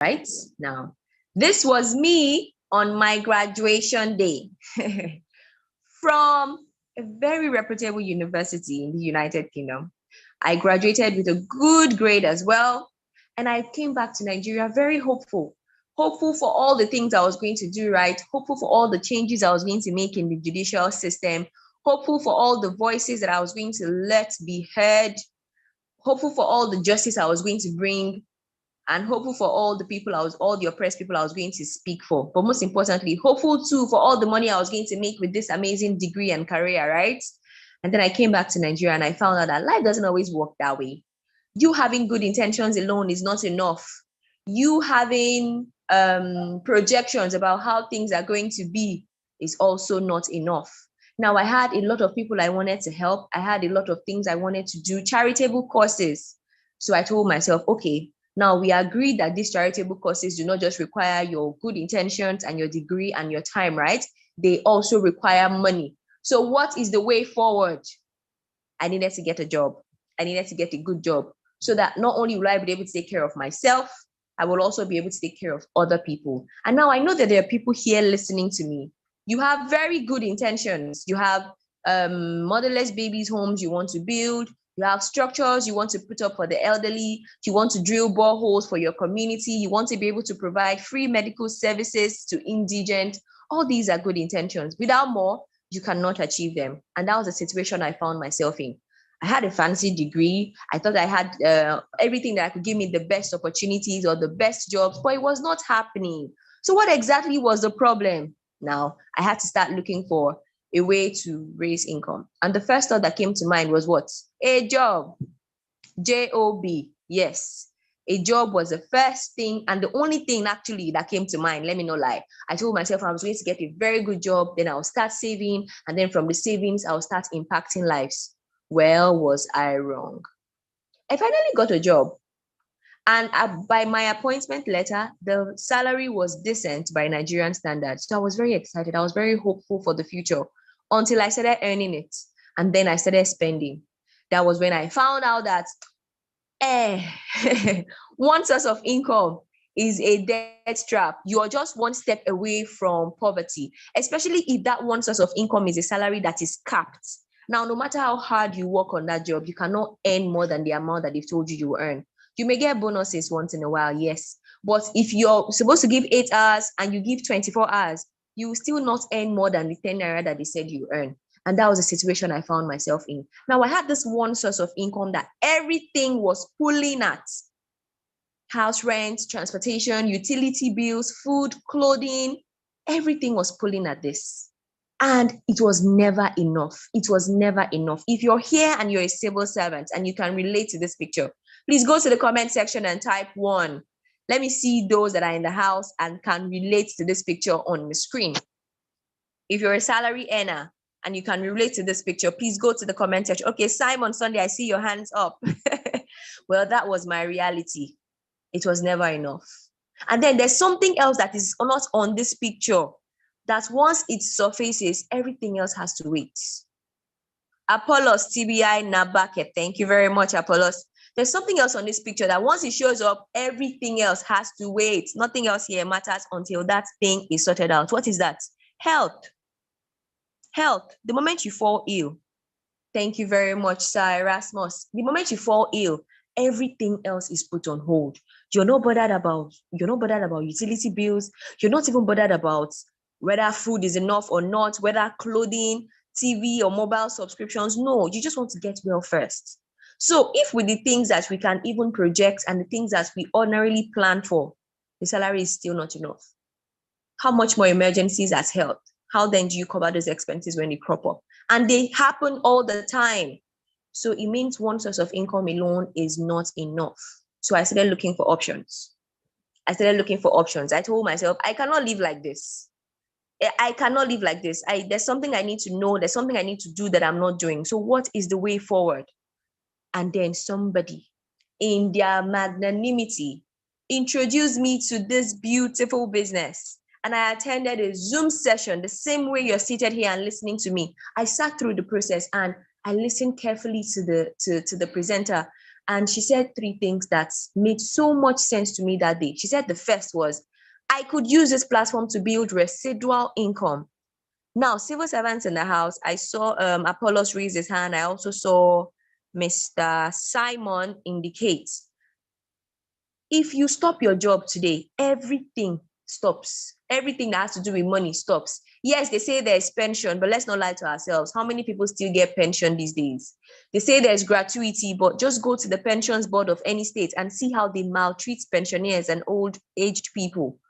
right? Now, this was me on my graduation day from a very reputable university in the United Kingdom. I graduated with a good grade as well. And I came back to Nigeria very hopeful. Hopeful for all the things I was going to do right, hopeful for all the changes I was going to make in the judicial system, hopeful for all the voices that I was going to let be heard, hopeful for all the justice I was going to bring, and hopeful for all all the oppressed people I was going to speak for. But most importantly, hopeful too for all the money I was going to make with this amazing degree and career, right? And then I came back to Nigeria and I found out that life doesn't always work that way. You having good intentions alone is not enough. You having projections about how things are going to be is also not enough. Now, I had a lot of people I wanted to help. I had a lot of things I wanted to do, charitable causes. So I told myself, okay, now we agreed that these charitable causes do not just require your good intentions and your degree and your time, right? They also require money. So what is the way forward? I needed to get a job. I needed to get a good job so that not only will I be able to take care of myself, I will also be able to take care of other people. And now I know that there are people here listening to me. You have very good intentions. You have motherless babies' homes you want to build. You have structures you want to put up for the elderly. You want to drill boreholes for your community. You want to be able to provide free medical services to indigent. All these are good intentions. Without more, you cannot achieve them. And that was the situation I found myself in. I had a fancy degree. I thought I had everything that could give me the best opportunities or the best jobs, but it was not happening. So what exactly was the problem? Now, I had to start looking for a way to raise income. And the first thought that came to mind was what? A job. J-O-B. Yes. A job was the first thing and the only thing actually that came to mind. Let me not lie. I told myself I was going to get a very good job. Then I'll start saving. And then from the savings, I'll start impacting lives. Well, was I wrong? I finally got a job. And by my appointment letter, the salary was decent by Nigerian standards. So I was very excited. I was very hopeful for the future until I started earning it. And then I started spending. That was when I found out that one source of income is a debt trap. You are just one step away from poverty, especially if that one source of income is a salary that is capped. Now, no matter how hard you work on that job, you cannot earn more than the amount that they've told you you will earn. You may get bonuses once in a while, yes. But if you're supposed to give 8 hours and you give 24 hours, you will still not earn more than the 10 naira that they said you earn. And that was the situation I found myself in. Now, I had this one source of income that everything was pulling at. House rent, transportation, utility bills, food, clothing, everything was pulling at this. And it was never enough. It was never enough. If you're here and you're a civil servant and you can relate to this picture, please go to the comment section and type 1. Let me see those that are in the house and can relate to this picture on the screen. If you're a salary earner and you can relate to this picture, please go to the comment section. Okay, Simon Sunday, I see your hands up. Well, that was my reality. It was never enough. And then there's something else that is not on this picture, that once it surfaces, everything else has to wait. Apollos TBI Nabake, thank you very much, Apollos. There's something else on this picture that once it shows up, everything else has to wait. Nothing else here matters until that thing is sorted out. What is that? Health. Health. The moment you fall ill, thank you very much, Sir Erasmus. The moment you fall ill, everything else is put on hold. You're not bothered about utility bills. You're not even bothered about whether food is enough or not, whether clothing, TV or mobile subscriptions. No, you just want to get well first. So if with the things that we can even project and the things that we ordinarily plan for, the salary is still not enough, how much more emergencies as health? How then do you cover those expenses when they crop up? And they happen all the time. So it means one source of income alone is not enough. So I started looking for options. I told myself, I cannot live like this. I cannot live like this. There's something I need to know. There's something I need to do that I'm not doing. So what is the way forward? And then somebody in their magnanimity introduced me to this beautiful business. And I attended a Zoom session the same way you're seated here and listening to me. I sat through the process and I listened carefully to the presenter. And she said three things that made so much sense to me that day. She said the first was, I could use this platform to build residual income. Now, civil servants in the house, I saw Apollos raise his hand. I also saw Mr. Simon indicate. If you stop your job today, everything stops. Everything that has to do with money stops. Yes, they say there's pension, but let's not lie to ourselves. How many people still get pension these days? They say there's gratuity, but just go to the pensions board of any state and see how they maltreat pensioners and old aged people.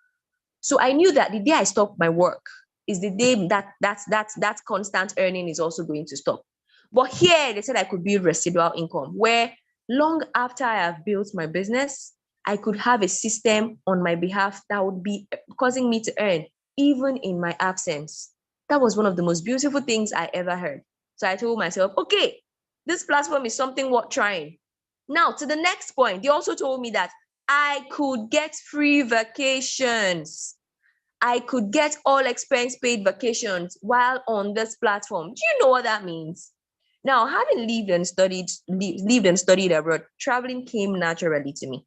So I knew that the day I stopped my work is the day that constant earning is also going to stop. But here they said I could build residual income where long after I have built my business, I could have a system on my behalf that would be causing me to earn even in my absence. That was one of the most beautiful things I ever heard. So I told myself, okay, this platform is something worth trying. Now, to the next point, they also told me that I could get free vacations. I could get all expense paid vacations while on this platform. Do you know what that means? Now, having lived and studied abroad, traveling came naturally to me.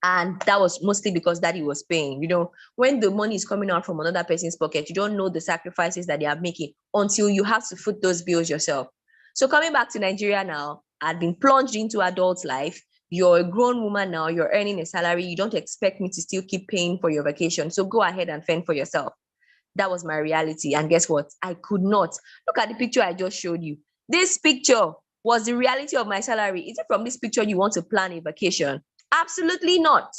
And that was mostly because daddy was paying. You know, when the money is coming out from another person's pocket, you don't know the sacrifices that they are making until you have to foot those bills yourself. So coming back to Nigeria now, I'd been plunged into adult life. You're a grown woman now, you're earning a salary. You don't expect me to still keep paying for your vacation. So go ahead and fend for yourself. That was my reality. And guess what? I could not. Look at the picture I just showed you. This picture was the reality of my salary. Is it from this picture you want to plan a vacation? Absolutely not.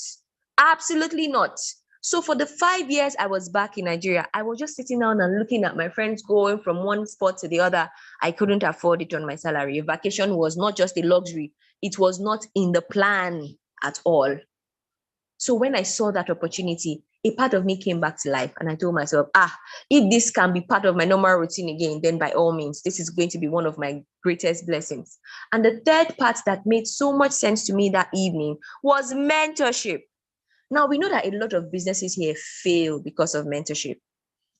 Absolutely not. So for the 5 years I was back in Nigeria, I was just sitting down and looking at my friends going from one spot to the other. I couldn't afford it on my salary. Vacation was not just a luxury. It was not in the plan at all. So when I saw that opportunity, a part of me came back to life and I told myself, if this can be part of my normal routine again, then by all means, this is going to be one of my greatest blessings. And the third part that made so much sense to me that evening was mentorship. Now, we know that a lot of businesses here fail because of mentorship.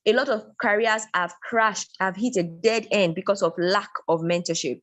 A lot of careers have crashed, have hit a dead end because of lack of mentorship.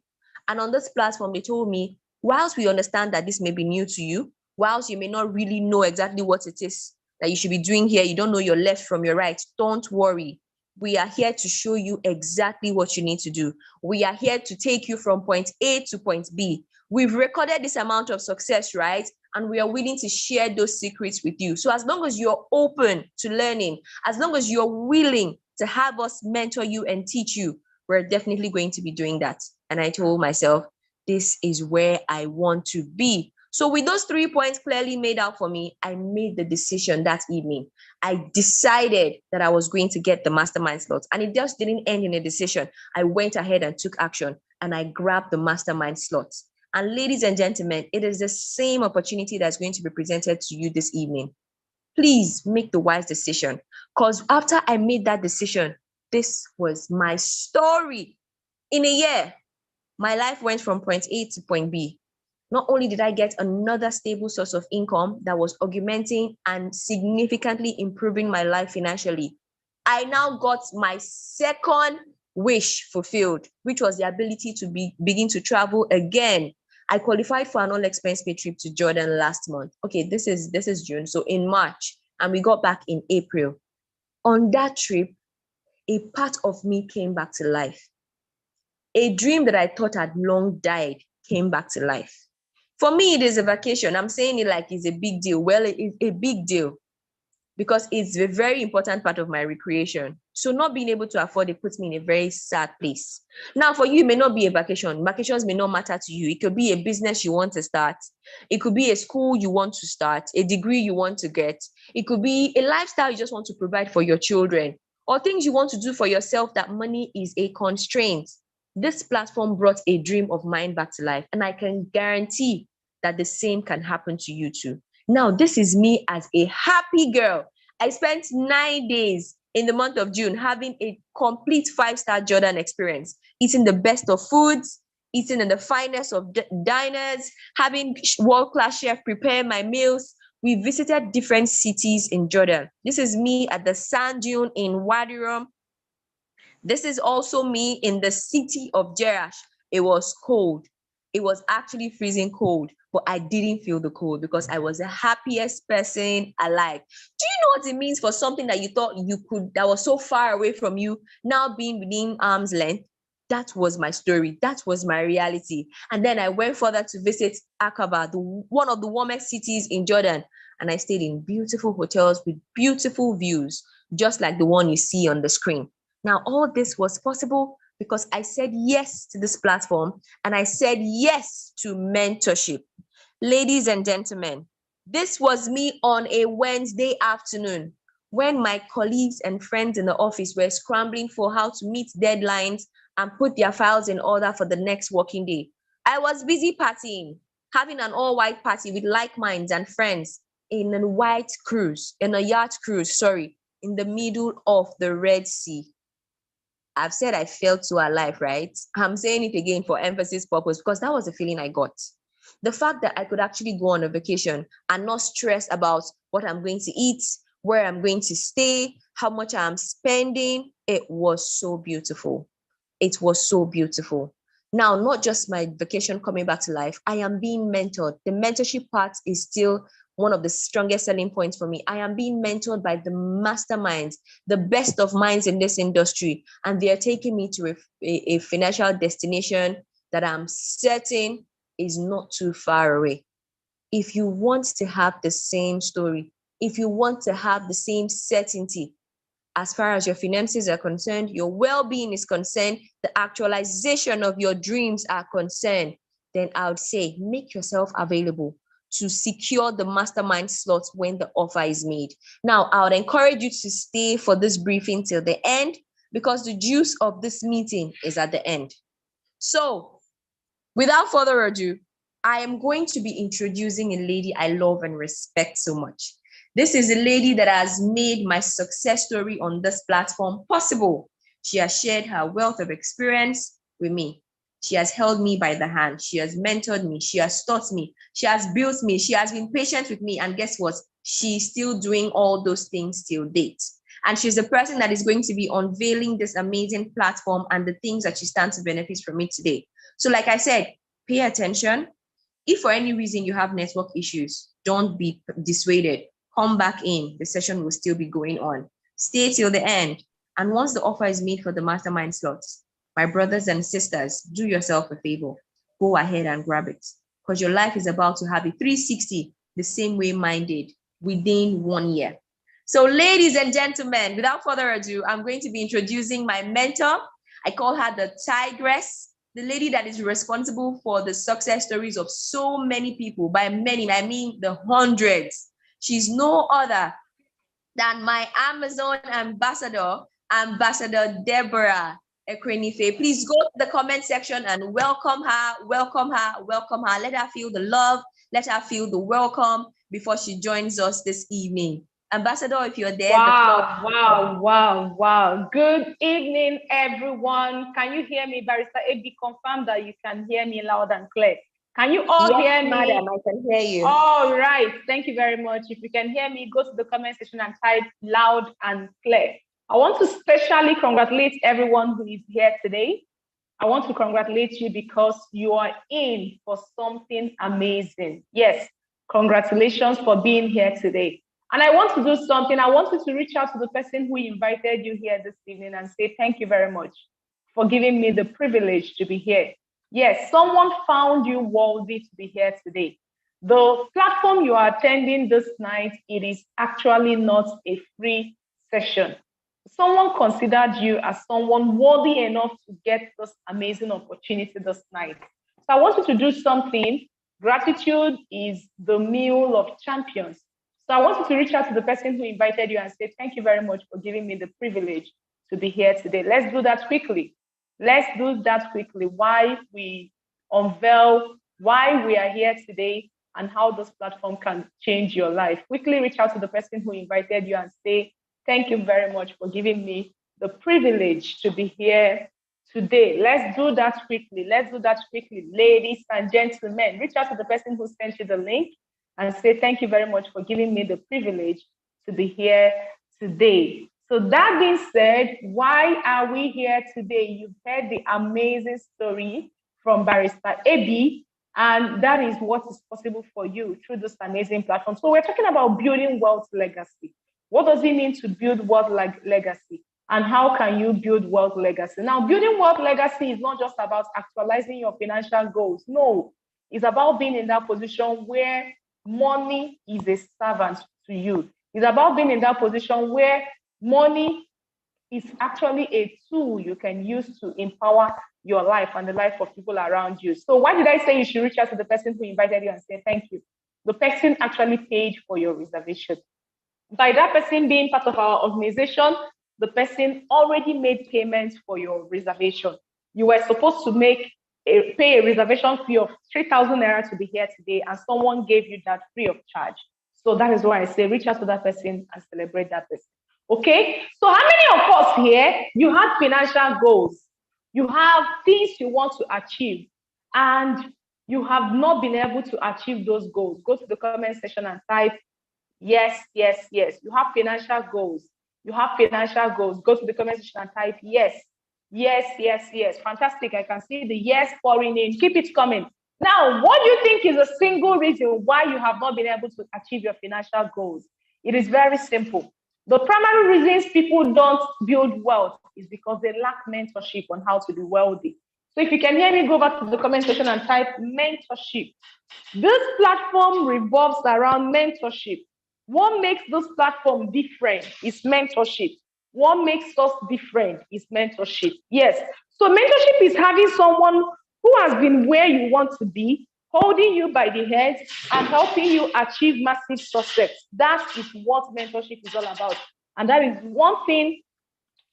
And on this platform, they told me, whilst we understand that this may be new to you, whilst you may not really know exactly what it is that you should be doing here, you don't know your left from your right, don't worry. We are here to show you exactly what you need to do. We are here to take you from point A to point B. We've recorded this amount of success, right? And we are willing to share those secrets with you. So as long as you're open to learning, as long as you're willing to have us mentor you and teach you, we're definitely going to be doing that. And I told myself, this is where I want to be. So with those 3 points clearly made out for me, I made the decision that evening. I decided that I was going to get the mastermind slots, and it just didn't end in a decision. I went ahead and took action and I grabbed the mastermind slots. And ladies and gentlemen, it is the same opportunity that's going to be presented to you this evening. Please make the wise decision, because after I made that decision, this was my story. In a year, my life went from point A to point B. Not only did I get another stable source of income that was augmenting and significantly improving my life financially, I now got my second wish fulfilled, which was the ability to begin to travel again. I qualified for an all expense paid trip to Jordan last month. Okay, this is June, so in March, and we got back in April. On that trip, a part of me came back to life. A dream that I thought had long died came back to life. For me, it is a vacation. I'm saying it like it's a big deal. Well, it's a big deal because it's a very important part of my recreation. So not being able to afford it puts me in a very sad place. Now, for you, it may not be a vacation. Vacations may not matter to you. It could be a business you want to start. It could be a school you want to start, a degree you want to get. It could be a lifestyle you just want to provide for your children, or things you want to do for yourself that money is a constraint. This platform brought a dream of mine back to life, and I can guarantee that the same can happen to you too. Now, this is me as a happy girl. I spent 9 days in the month of June having a complete 5-star Jordan experience, eating the best of foods, eating in the finest of diners, having world-class chef prepare my meals. We visited different cities in Jordan. This is me at the sand dune in Wadi Rum. This is also me in the city of Jerash. It was cold. It was actually freezing cold, but I didn't feel the cold because I was the happiest person alive. Do you know what it means for something that you thought you could, that was so far away from you, now being within arm's length? That was my story. That was my reality. And then I went further to visit Aqaba, one of the warmest cities in Jordan. And I stayed in beautiful hotels with beautiful views, just like the one you see on the screen. Now, all this was possible because I said yes to this platform and I said yes to mentorship. Ladies and gentlemen, this was me on a Wednesday afternoon when my colleagues and friends in the office were scrambling for how to meet deadlines and put their files in order for the next working day. I was busy partying, having an all-white party with like minds and friends in a white cruise, in a yacht cruise, sorry, in the middle of the Red Sea. I've said I felt so alive, right? I'm saying it again for emphasis purpose because that was the feeling I got. The fact that I could actually go on a vacation and not stress about what I'm going to eat, where I'm going to stay, how much I'm spending, it was so beautiful. It was so beautiful. Now, not just my vacation coming back to life, I am being mentored. The mentorship part is still one of the strongest selling points for me. I am being mentored by the masterminds, the best of minds in this industry, and they are taking me to a financial destination that I'm certain is not too far away. If you want to have the same story, if you want to have the same certainty, as far as your finances are concerned, your well-being is concerned, the actualization of your dreams are concerned, then I would say make yourself available to secure the mastermind slots when the offer is made. Now, I would encourage you to stay for this briefing till the end because the juice of this meeting is at the end. So, without further ado, I am going to be introducing a lady I love and respect so much. This is a lady that has made my success story on this platform possible. She has shared her wealth of experience with me. She has held me by the hand. She has mentored me. She has taught me. She has built me. She has been patient with me. And guess what? She's still doing all those things till date. And she's the person that is going to be unveiling this amazing platform and the things that she stands to benefit from it today. So like I said, pay attention. If for any reason you have network issues, don't be dissuaded. Come back in. The session will still be going on. Stay till the end. And once the offer is made for the mastermind slots, my brothers and sisters, do yourself a favor. Go ahead and grab it because your life is about to have a 360 the same way mine did within 1 year. So ladies and gentlemen, without further ado, I'm going to be introducing my mentor. I call her the Tigress, the lady that is responsible for the success stories of so many people. By many, I mean the hundreds. She's no other than my Amazon ambassador, Ambassador Deborah Ekwenife. Please go to the comment section and welcome her, welcome her, welcome her. Let her feel the love, let her feel the welcome before she joins us this evening. Ambassador, if you're there, wow. Good evening, everyone. Can you hear me? Barrister AB, confirm that you can hear me loud and clear. Can you all hear me? Madam, I can hear you. All right. Thank you very much. If you can hear me, go to the comment section and type loud and clear. I want to specially congratulate everyone who is here today. I want to congratulate you because you are in for something amazing. Yes, congratulations for being here today. And I want to do something. I want you to reach out to the person who invited you here this evening and say, thank you very much for giving me the privilege to be here. Yes, someone found you worthy to be here today. The platform you are attending this night, it is actually not a free session. Someone considered you as someone worthy enough to get this amazing opportunity this night. So I want you to do something. Gratitude is the meal of champions. So I want you to reach out to the person who invited you and say, thank you very much for giving me the privilege to be here today. Let's do that quickly. Let's do that quickly. Why we unveil why we are here today and how this platform can change your life. Quickly reach out to the person who invited you and say, thank you very much for giving me the privilege to be here today. Let's do that quickly. Let's do that quickly. Ladies and gentlemen, reach out to the person who sent you the link and say, thank you very much for giving me the privilege to be here today. So that being said, why are we here today? You've heard the amazing story from Barrister AB, and that is what is possible for you through this amazing platform. So we're talking about building wealth legacy. What does it mean to build wealth legacy? And how can you build wealth legacy? Now, building wealth legacy is not just about actualizing your financial goals. No, it's about being in that position where money is a servant to you. It's about being in that position where money is actually a tool you can use to empower your life and the life of people around you. So why did I say you should reach out to the person who invited you and say thank you? The person actually paid for your reservation. By that person being part of our organization, the person already made payments for your reservation. You were supposed to pay a reservation fee of 3,000 naira to be here today, and someone gave you that free of charge. So that is why I say reach out to that person and celebrate that person. Okay, so how many of us here, you have financial goals, you have things you want to achieve, and you have not been able to achieve those goals? Go to the comment section and type yes, yes, yes. You have financial goals. You have financial goals. Go to the comment section and type yes, yes, yes, yes. Fantastic. I can see the yes pouring in. Keep it coming. Now, what do you think is a single reason why you have not been able to achieve your financial goals? It is very simple. The primary reasons people don't build wealth is because they lack mentorship on how to be wealthy. So if you can hear me, go back to the comment section and type mentorship. This platform revolves around mentorship. What makes this platform different is mentorship. What makes us different is mentorship. Yes. So mentorship is having someone who has been where you want to be, holding you by the hand and helping you achieve massive success. That is what mentorship is all about. And that is one thing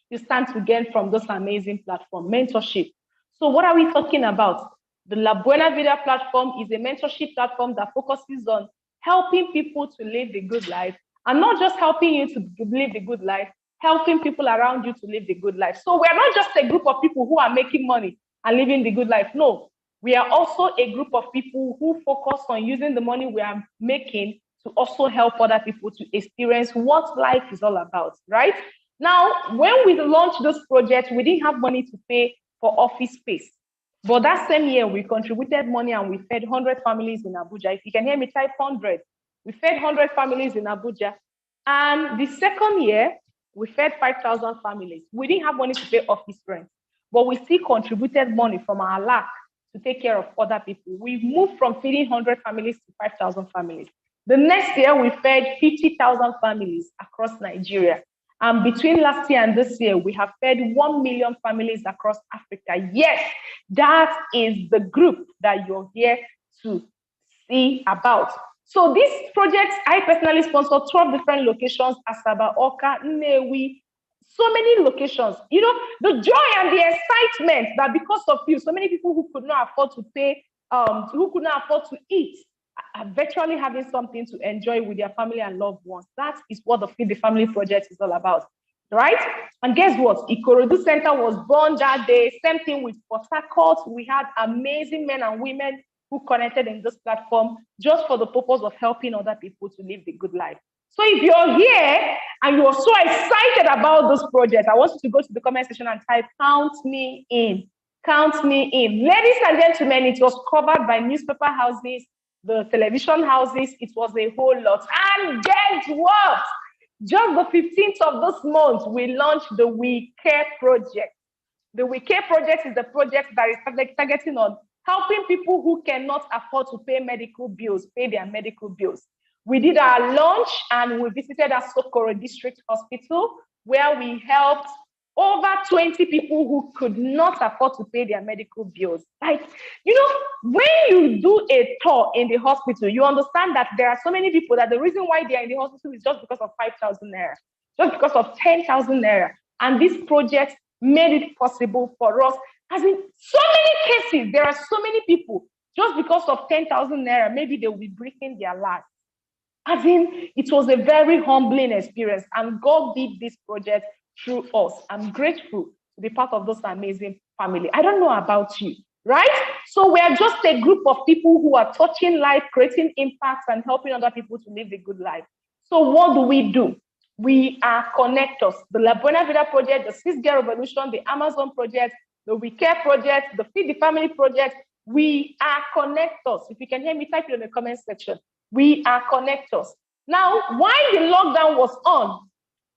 you stand to gain from this amazing platform, mentorship. So what are we talking about? The La Buena Vida platform is a mentorship platform that focuses on helping people to live the good life, and not just helping you to live the good life, helping people around you to live the good life. So we're not just a group of people who are making money and living the good life. No, we are also a group of people who focus on using the money we are making to also help other people to experience what life is all about, right? Now, when we launched this project, we didn't have money to pay for office space. But that same year, we contributed money and we fed 100 families in Abuja. If you can hear me, type 100. We fed 100 families in Abuja. And the second year, we fed 5,000 families. We didn't have money to pay office rent, but we still contributed money from our lack to take care of other people. We moved from feeding 100 families to 5,000 families. The next year, we fed 50,000 families across Nigeria. And between last year and this year, we have fed 1 million families across Africa. Yes, that is the group that you're here to see about. So these projects, I personally sponsor 12 different locations: Asaba, Oka, Nnewi, so many locations. You know, the joy and the excitement that because of you, so many people who could not afford to pay, who could not afford to eat, are virtually having something to enjoy with their family and loved ones. That is what the Feed the Family project is all about, right? And guess what? Ikorodu Center was born that day. Same thing with Port Harcourt. We had amazing men and women who connected in this platform just for the purpose of helping other people to live the good life. So if you're here and you're so excited about this project, I want you to go to the comment section and type, count me in. Count me in. Ladies and gentlemen, it was covered by newspaper houses, the television houses. It was a whole lot. And guess what? Just the 15th of this month, we launched the We Care project. The We Care project is the project that is targeting on helping people who cannot afford to pay medical bills, pay their medical bills. We did our launch and we visited Asokoro District Hospital, where we helped over 20 people who could not afford to pay their medical bills. Like, you know, when you do a tour in the hospital, you understand that there are so many people that the reason why they are in the hospital is just because of 5,000 naira, just because of 10,000 naira. And this project made it possible for us. As in so many cases, there are so many people, just because of 10,000 naira, maybe they will be breathing their last. As in, it was a very humbling experience, and God did this project through us. I'm grateful to be part of this amazing family. I don't know about you, right? So we are just a group of people who are touching life, creating impacts, and helping other people to live a good life. So what do? We are connectors. The La Buena Vida project, the 6 Gear Revolution, the Amazon project, the We Care project, the Feed the Family project. We are connectors. If you can hear me, type it in the comment section. We are connectors. Now, while the lockdown was on,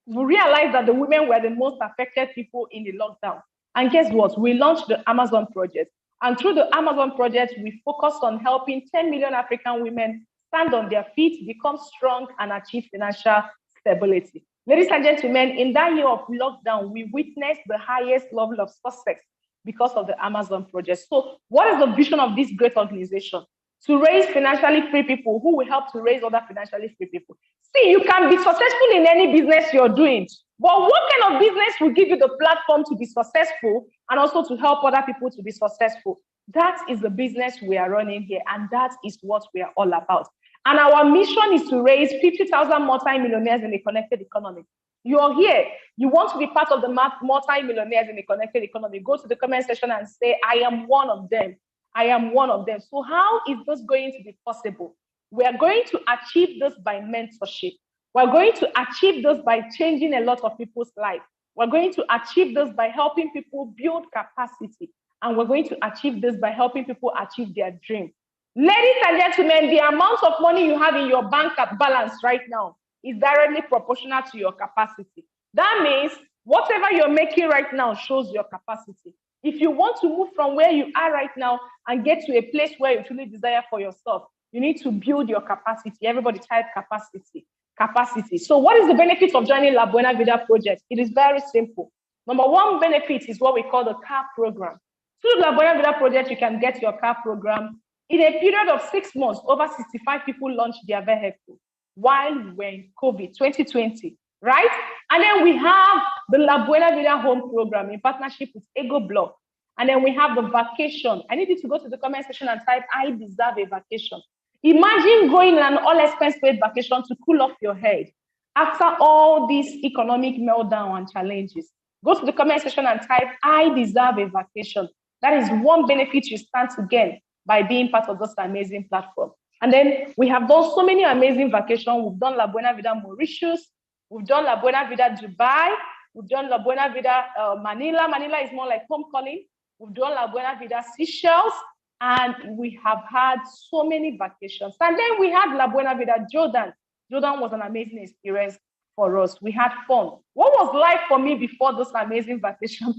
we realized that the women were the most affected people in the lockdown. And guess what? We launched the Amazon project. And through the Amazon project, we focused on helping 10 million African women stand on their feet, become strong, and achieve financial stability. Ladies and gentlemen, in that year of lockdown, we witnessed the highest level of success because of the Amazon project. So what is the vision of this great organization? To raise financially free people who will help to raise other financially free people. See, you can be successful in any business you're doing, but what kind of business will give you the platform to be successful and also to help other people to be successful? That is the business we are running here, and that is what we are all about. And our mission is to raise 50,000 multi-millionaires in a connected economy. You're here, you want to be part of the multi-millionaires in a connected economy. Go to the comment section and say, I am one of them. I am one of them. So how is this going to be possible? We are going to achieve this by mentorship. We're going to achieve this by changing a lot of people's lives. We're going to achieve this by helping people build capacity. And we're going to achieve this by helping people achieve their dream. Ladies and gentlemen, the amount of money you have in your bank balance right now is directly proportional to your capacity. That means whatever you're making right now shows your capacity. If you want to move from where you are right now and get to a place where you truly desire for yourself, you need to build your capacity. Everybody type capacity. Capacity. So what is the benefit of joining La Buena Vida project? It is very simple. Number one benefit is what we call the CAR program. Through La Buena Vida project, you can get your CAR program. In a period of 6 months, over 65 people launched their vehicle while we were in COVID 2020, right? And then we have the La Buena Vida Home program in partnership with Ego Block. And then we have the vacation. I need you to go to the comment section and type, I deserve a vacation. Imagine going on an all-expense-paid vacation to cool off your head after all these economic meltdown and challenges. Go to the comment section and type, I deserve a vacation. That is one benefit you stand to gain by being part of this amazing platform. And then we have done so many amazing vacations. We've done La Buena Vida Mauritius. We've done La Buena Vida Dubai. We've done La Buena Vida Manila. Manila is more like home calling. We've done La Buena Vida Seychelles. And we have had so many vacations. And then we had La Buena Vida Jordan. Jordan was an amazing experience for us. We had fun. What was life for me before this amazing vacation?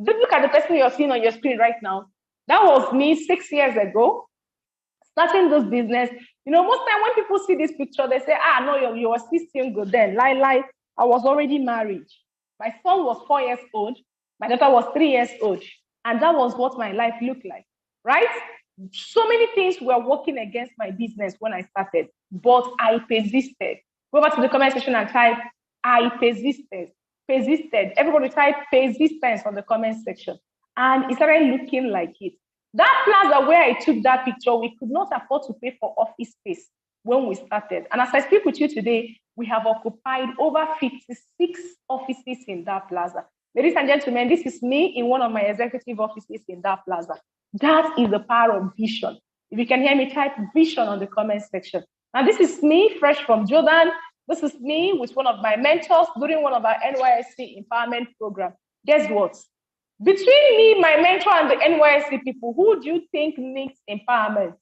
Just look at the person you're seeing on your screen right now. That was me 6 years ago, starting this business. You know, most time when people see this picture, they say, no, you were still single then. Lie, I was already married. My son was 4 years old. My daughter was 3 years old. And that was what my life looked like, right? So many things were working against my business when I started, but I persisted. Go back to the comment section and type, I persisted. Persisted. Everybody type persistence on the comment section. And it started looking like it. That plaza where I took that picture, we could not afford to pay for office space when we started. And as I speak with you today, we have occupied over 56 offices in that plaza. Ladies and gentlemen, this is me in one of my executive offices in that plaza. That is the power of vision. If you can hear me, type vision on the comment section. Now, this is me, fresh from Jordan. This is me with one of my mentors during one of our NYSC empowerment program. Guess what? Between me, my mentor, and the NYSC people, who do you think needs empowerment?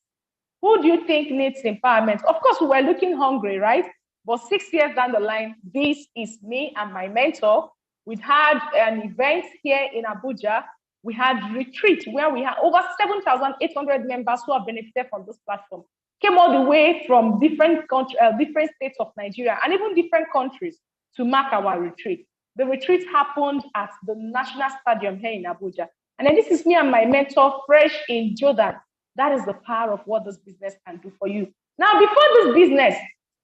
Who do you think needs empowerment? Of course, we were looking hungry, right? But 6 years down the line, this is me and my mentor. We had an event here in Abuja. We had retreat where we had over 7,800 members who have benefited from this platform. Came all the way from different countries, different states of Nigeria, and even different countries to mark our retreat. The retreat happened at the National Stadium here in Abuja. And then this is me and my mentor, fresh in Jordan. That is the power of what this business can do for you. Now, before this business,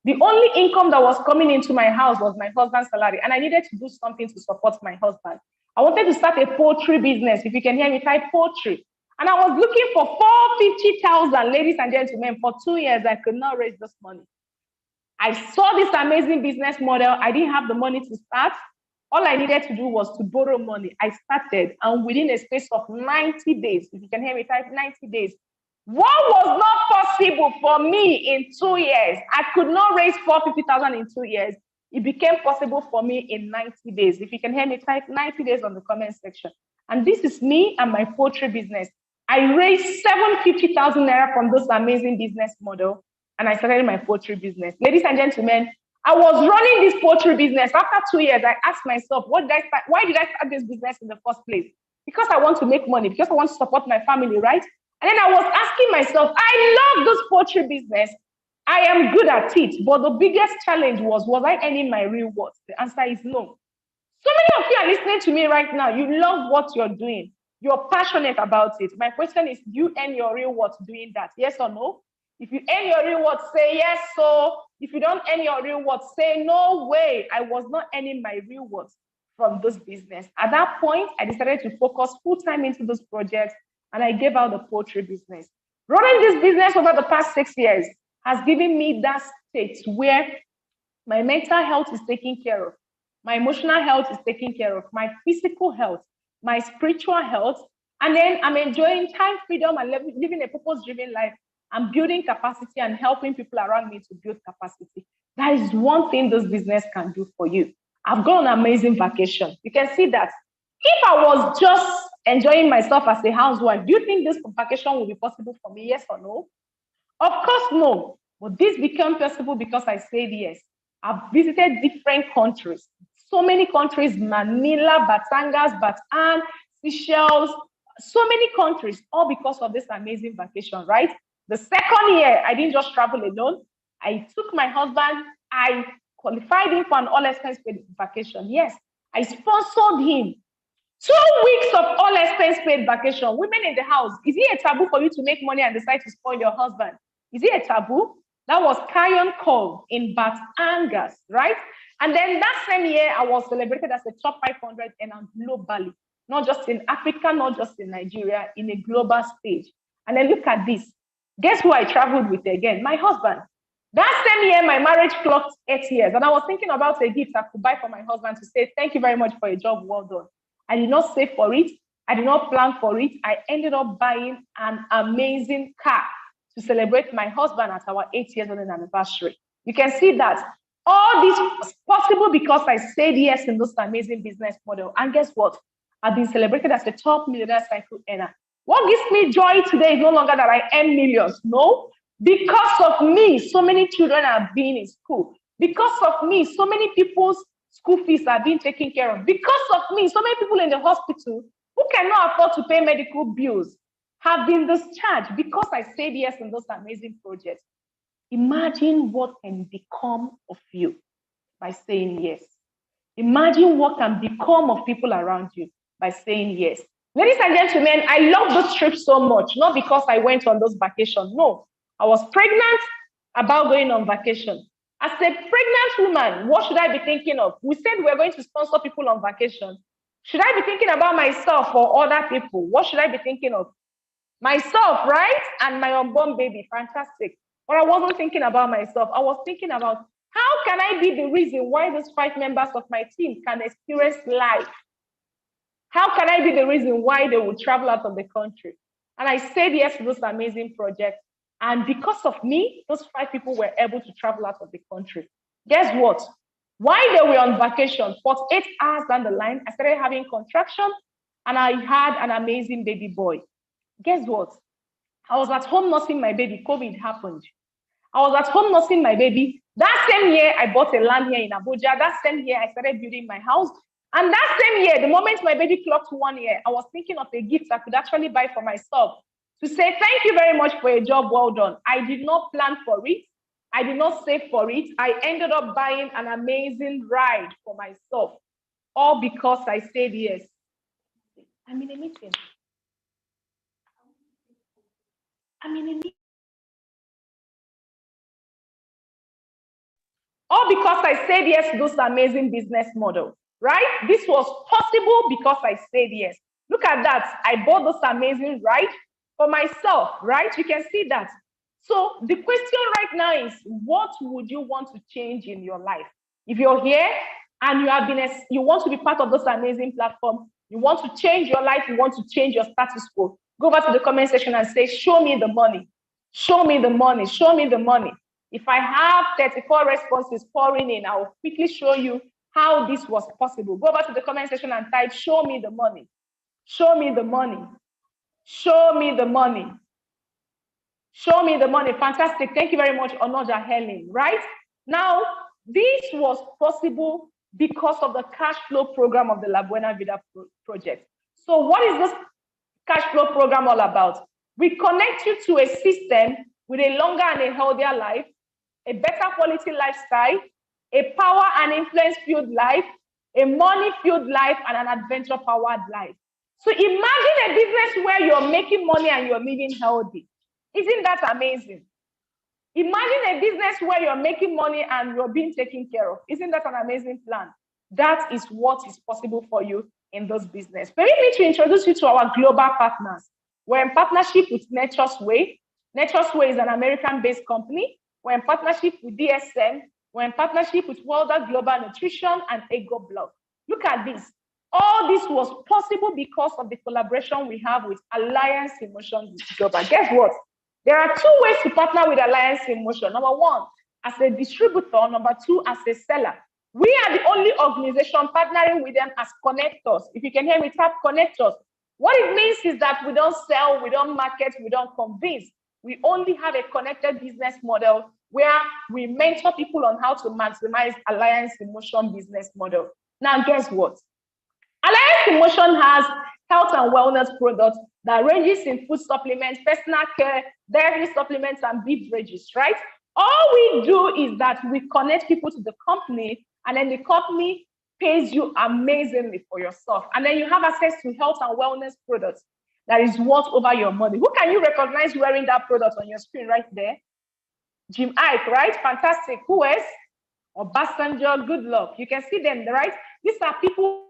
the only income that was coming into my house was my husband's salary. And I needed to do something to support my husband. I wanted to start a poultry business. If you can hear me, type poultry. And I was looking for 450,000, ladies and gentlemen. For 2 years, I could not raise this money. I saw this amazing business model. I didn't have the money to start. All I needed to do was to borrow money. I started, and within a space of 90 days, if you can hear me, type 90 days. What was not possible for me in 2 years? I could not raise 450,000 in 2 years. It became possible for me in 90 days. If you can hear me, type 90 days on the comment section. And this is me and my poultry business. I raised 750,000 naira from this amazing business model, and I started my poultry business. Ladies and gentlemen, I was running this poultry business. After 2 years, I asked myself, why did I start this business in the first place? Because I want to make money, because I want to support my family, right? And then I was asking myself, I love this poultry business. I am good at it. But the biggest challenge was I earning my rewards? The answer is no. So many of you are listening to me right now. You love what you're doing. You're passionate about it. My question is, do you earn your rewards doing that? Yes or no? If you earn your rewards, say yes. So if you don't earn your rewards, say no way. I was not earning my rewards from this business. At that point, I decided to focus full-time into this project, and I gave out the poultry business. Running this business over the past 6 years has given me that state where my mental health is taken care of. My emotional health is taken care of, my physical health, my spiritual health, and then I'm enjoying time freedom and living a purpose-driven life and building capacity and helping people around me to build capacity. That is one thing this business can do for you. I've got an amazing vacation. You can see that. If I was just enjoying myself as a housewife, do you think this vacation will be possible for me? Yes or no? Of course, no. But this became possible because I said yes. I've visited different countries. So many countries, Manila, Batangas, Bataan, Seychelles, so many countries, all because of this amazing vacation, right? The second year, I didn't just travel alone. I took my husband, I qualified him for an all-expense-paid vacation. Yes, I sponsored him. 2 weeks of all-expense-paid vacation. Women in the house, is it a taboo for you to make money and decide to spoil your husband? Is it a taboo? That was Carrion Cove in Batangas, right? And then that same year, I was celebrated as a top 500 and globally, not just in Africa, not just in Nigeria, in a global stage. And then look at this. Guess who I traveled with again? My husband. That same year, my marriage clocked 8 years. And I was thinking about a gift I could buy for my husband to say, thank you very much for a job well done. I did not save for it. I did not plan for it. I ended up buying an amazing car to celebrate my husband at our 8 years wedding anniversary. You can see that all this was possible because I said yes in this amazing business model. And guess what? I've been celebrated as a top millionaire cycle earner. What gives me joy today is no longer that I earn millions. No, because of me, so many children are being in school. Because of me, so many people's school fees are being taken care of. Because of me, so many people in the hospital who cannot afford to pay medical bills have been discharged because I said yes in those amazing projects. Imagine what can become of you by saying yes. Imagine what can become of people around you by saying yes. Ladies and gentlemen, I love this trip so much, not because I went on those vacations. No, I was pregnant about going on vacation. As a pregnant woman, what should I be thinking of? We said we're going to sponsor people on vacation. Should I be thinking about myself or other people? What should I be thinking of? Myself, right? And my unborn baby, fantastic. But I wasn't thinking about myself. I was thinking about how can I be the reason why those 5 members of my team can experience life? How can I be the reason why they will travel out of the country? And I said yes to this amazing project. And because of me, those 5 people were able to travel out of the country. Guess what? While they were on vacation, 48 hours down the line, I started having contractions and I had an amazing baby boy. Guess what? I was at home nursing my baby. COVID happened. I was at home nursing my baby. That same year, I bought a land here in Abuja. That same year, I started building my house. And that same year, the moment my baby clocked 1 year, I was thinking of a gift I could actually buy for myself to say, thank you very much for a job well done. I did not plan for it. I did not save for it. I ended up buying an amazing ride for myself, all because I said yes. I'm in a meeting. All because I said yes to this amazing business model, right? This was possible because I said yes. Look at that. I bought this amazing ride for myself, right? You can see that. So the question right now is, what would you want to change in your life? If you're here and you want to be part of this amazing platform, you want to change your life, you want to change your status quo, go back to the comment section and say, show me the money. Show me the money. Show me the money. If I have 34 responses pouring in, I will quickly show you how this was possible. Go back to the comment section and type, show me the money. Show me the money. Show me the money. Show me the money. Fantastic. Thank you very much, Onoja Helen. Right? Now, this was possible because of the cash flow program of the La Buena Vida project. So what is this cash flow program all about? We connect you to a system with a longer and a healthier life, a better quality lifestyle, a power and influence-filled life, a money-filled life, and an adventure-powered life. So imagine a business where you're making money and you're living healthy. Isn't that amazing? Imagine a business where you're making money and you're being taken care of. Isn't that an amazing plan? That is what is possible for you in this business. Permit me to introduce you to our global partners. We're in partnership with Nature's Way. Nature's Way is an American-based company. We're in partnership with DSM. We're in partnership with World Global Nutrition and Ego Block. Look at this. All this was possible because of the collaboration we have with Alliance in Motion Global. Guess what? There are two ways to partner with Alliance in Motion. Number one, as a distributor. Number two, as a seller. We are the only organization partnering with them as connectors. If you can hear me, tap connectors. What it means is that we don't sell, we don't market, we don't convince. We only have a connected business model where we mentor people on how to maximize Alliance in Motion business model. Now, guess what? Alliance in Motion has health and wellness products that ranges in food supplements, personal care, dairy supplements, and beverages, right? All we do is that we connect people to the company, and then the company pays you amazingly for your stuff. And then you have access to health and wellness products that is worth over your money. Who can you recognize wearing that product on your screen right there? Jim Ike, right? Fantastic. Who else? Or Obasanjo, good luck. You can see them, right? These are people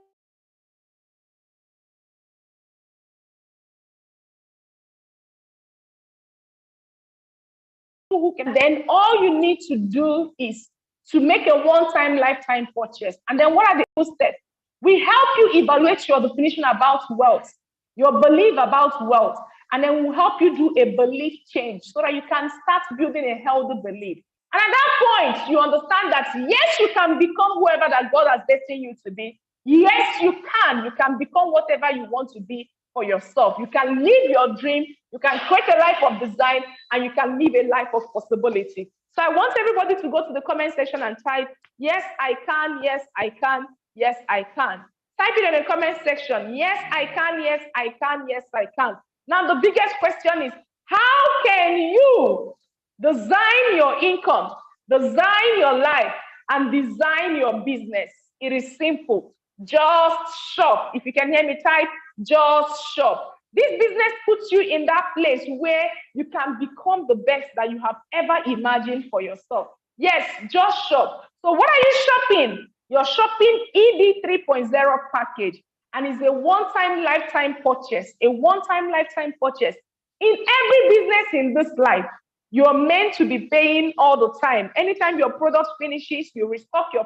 who can, then all you need to do is to make a one-time lifetime purchase. And then what are the first steps? We help you evaluate your definition about wealth, your belief about wealth, and then we'll help you do a belief change so that you can start building a healthy belief. And at that point, you understand that yes, you can become whoever that God has destined you to be. Yes, you can. You can become whatever you want to be for yourself. You can live your dream. You can create a life of design, and you can live a life of possibility. So I want everybody to go to the comment section and type, yes, I can, yes, I can, yes, I can. Type it in the comment section. Yes, I can, yes, I can, yes, I can. Now, the biggest question is, how can you design your income, design your life, and design your business? It is simple. Just shop. If you can hear me, type, just shop. This business puts you in that place where you can become the best that you have ever imagined for yourself. Yes, just shop. So what are you shopping? You're shopping ED 3.0 package, and it's a one-time lifetime purchase, a one-time lifetime purchase. In every business in this life, you're meant to be paying all the time. Anytime your product finishes, you restock your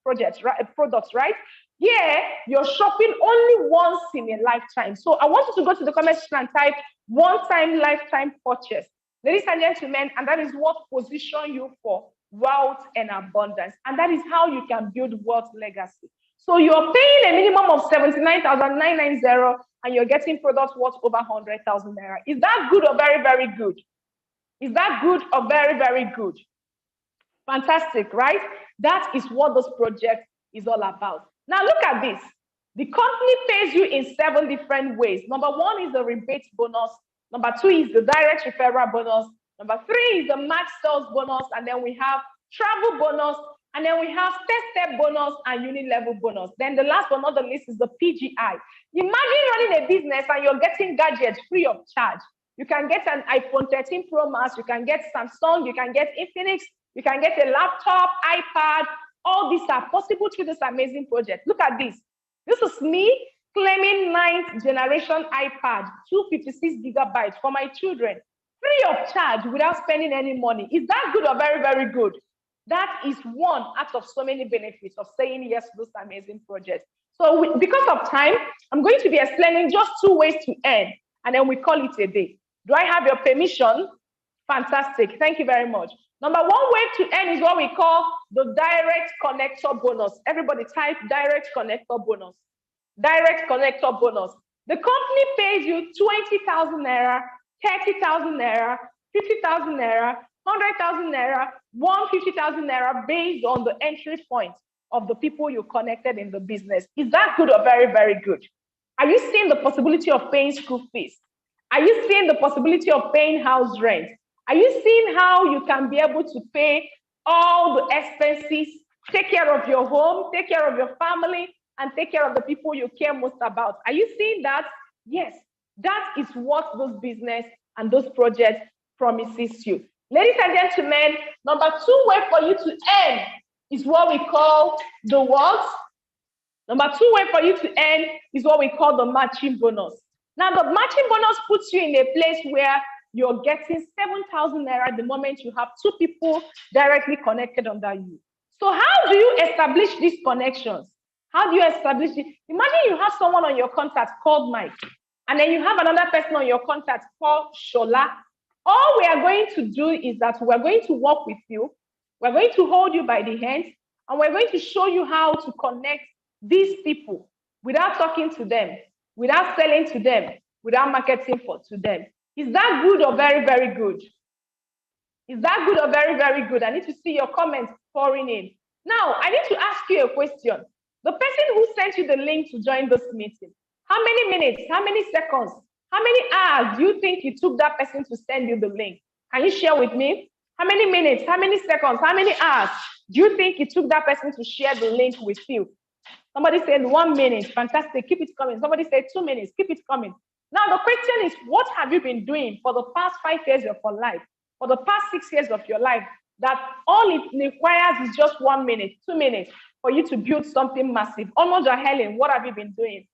products, right? Yeah, you're shopping only once in a lifetime. So I want you to go to the comment section and type one-time lifetime purchase. Ladies and gentlemen, and that is what positions you for wealth and abundance. And that is how you can build wealth legacy. So you're paying a minimum of 79,990 and you're getting products worth over 100,000 naira. Is that good or very, very good? Is that good or very, very good? Fantastic, right? That is what this project is all about. Now look at this. The company pays you in 7 different ways. Number 1 is the rebate bonus. Number 2 is the direct referral bonus. Number 3 is the max sales bonus. And then we have travel bonus. And then we have step bonus and unit level bonus. Then the last but not the least is the PGI. Imagine running a business and you're getting gadgets free of charge. You can get an iPhone 13 Pro Max. You can get Samsung. You can get Infinix. You can get a laptop, iPad. All these are possible through this amazing project. Look at this. This is me claiming 9th generation iPad, 256 gigabytes for my children, free of charge without spending any money. Is that good or very, very good? That is one out of so many benefits of saying yes to this amazing project. So because of time, I'm going to be explaining just 2 ways to earn, and then we call it a day. Do I have your permission? Fantastic. Thank you very much. Number 1 way to earn is what we call the direct connector bonus. Everybody type direct connector bonus. Direct connector bonus. The company pays you 20,000 naira, 30,000 naira, 50,000 naira, 100,000 naira, 150,000 naira based on the entry point of the people you connected in the business. Is that good or very, very good? Are you seeing the possibility of paying school fees? Are you seeing the possibility of paying house rent? Are you seeing how you can be able to pay all the expenses, take care of your home, take care of your family, and take care of the people you care most about? Are you seeing that? Yes, that is what those business and those projects promises you. Ladies and gentlemen, number 2 way for you to earn is what we call the what? Number 2 way for you to earn is what we call the matching bonus. Now, the matching bonus puts you in a place where you're getting 7,000 naira the moment you have 2 people directly connected under you. So how do you establish these connections? How do you establish it? Imagine you have someone on your contact called Mike, and then you have another person on your contact called Shola. All we are going to do is that we're going to work with you. We're going to hold you by the hand, and we're going to show you how to connect these people without talking to them, without selling to them, without marketing to them. Is that good or very, very good? Is that good or very, very good? I need to see your comments pouring in. Now, I need to ask you a question. The person who sent you the link to join this meeting, how many minutes, how many seconds, how many hours do you think it took that person to send you the link? Can you share with me? How many minutes, how many seconds, how many hours do you think it took that person to share the link with you? Somebody said 1 minute, fantastic, keep it coming. Somebody said 2 minutes, keep it coming. Now the question is, what have you been doing for the past 5 years of your life, for the past 6 years of your life, that all it requires is just 1 minute, 2 minutes for you to build something massive? Omoja Helen, what have you been doing?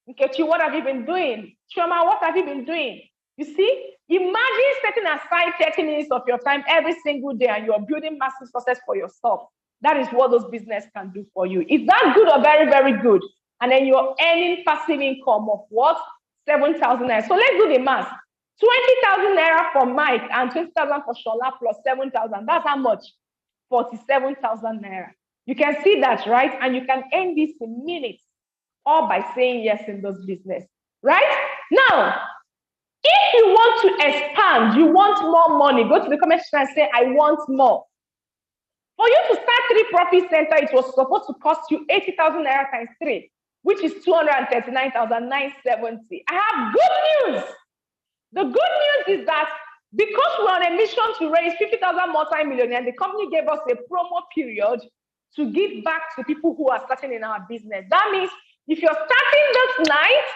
Nkechi, what have you been doing? Chioma, what have you been doing? You see, imagine setting aside 30 minutes of your time every single day and you're building massive success for yourself. That is what those business can do for you. Is that good or very, very good? And then you're earning passive income of what? 7,000 naira. So let's do the math. 20,000 naira for Mike and 20,000 for Shola plus 7,000. That's how much? 47,000 naira. You can see that, right? And you can earn this in minutes, all by saying yes in this business, right? Now, if you want to expand, you want more money, go to the comment section and say, I want more. For you to start 3 Profit Center, it was supposed to cost you 80,000 naira times 3, which is 239,970. I have good news. The good news is that because we're on a mission to raise 50,000 multi-millionaires, the company gave us a promo period to give back to people who are starting in our business. That means if you're starting this night,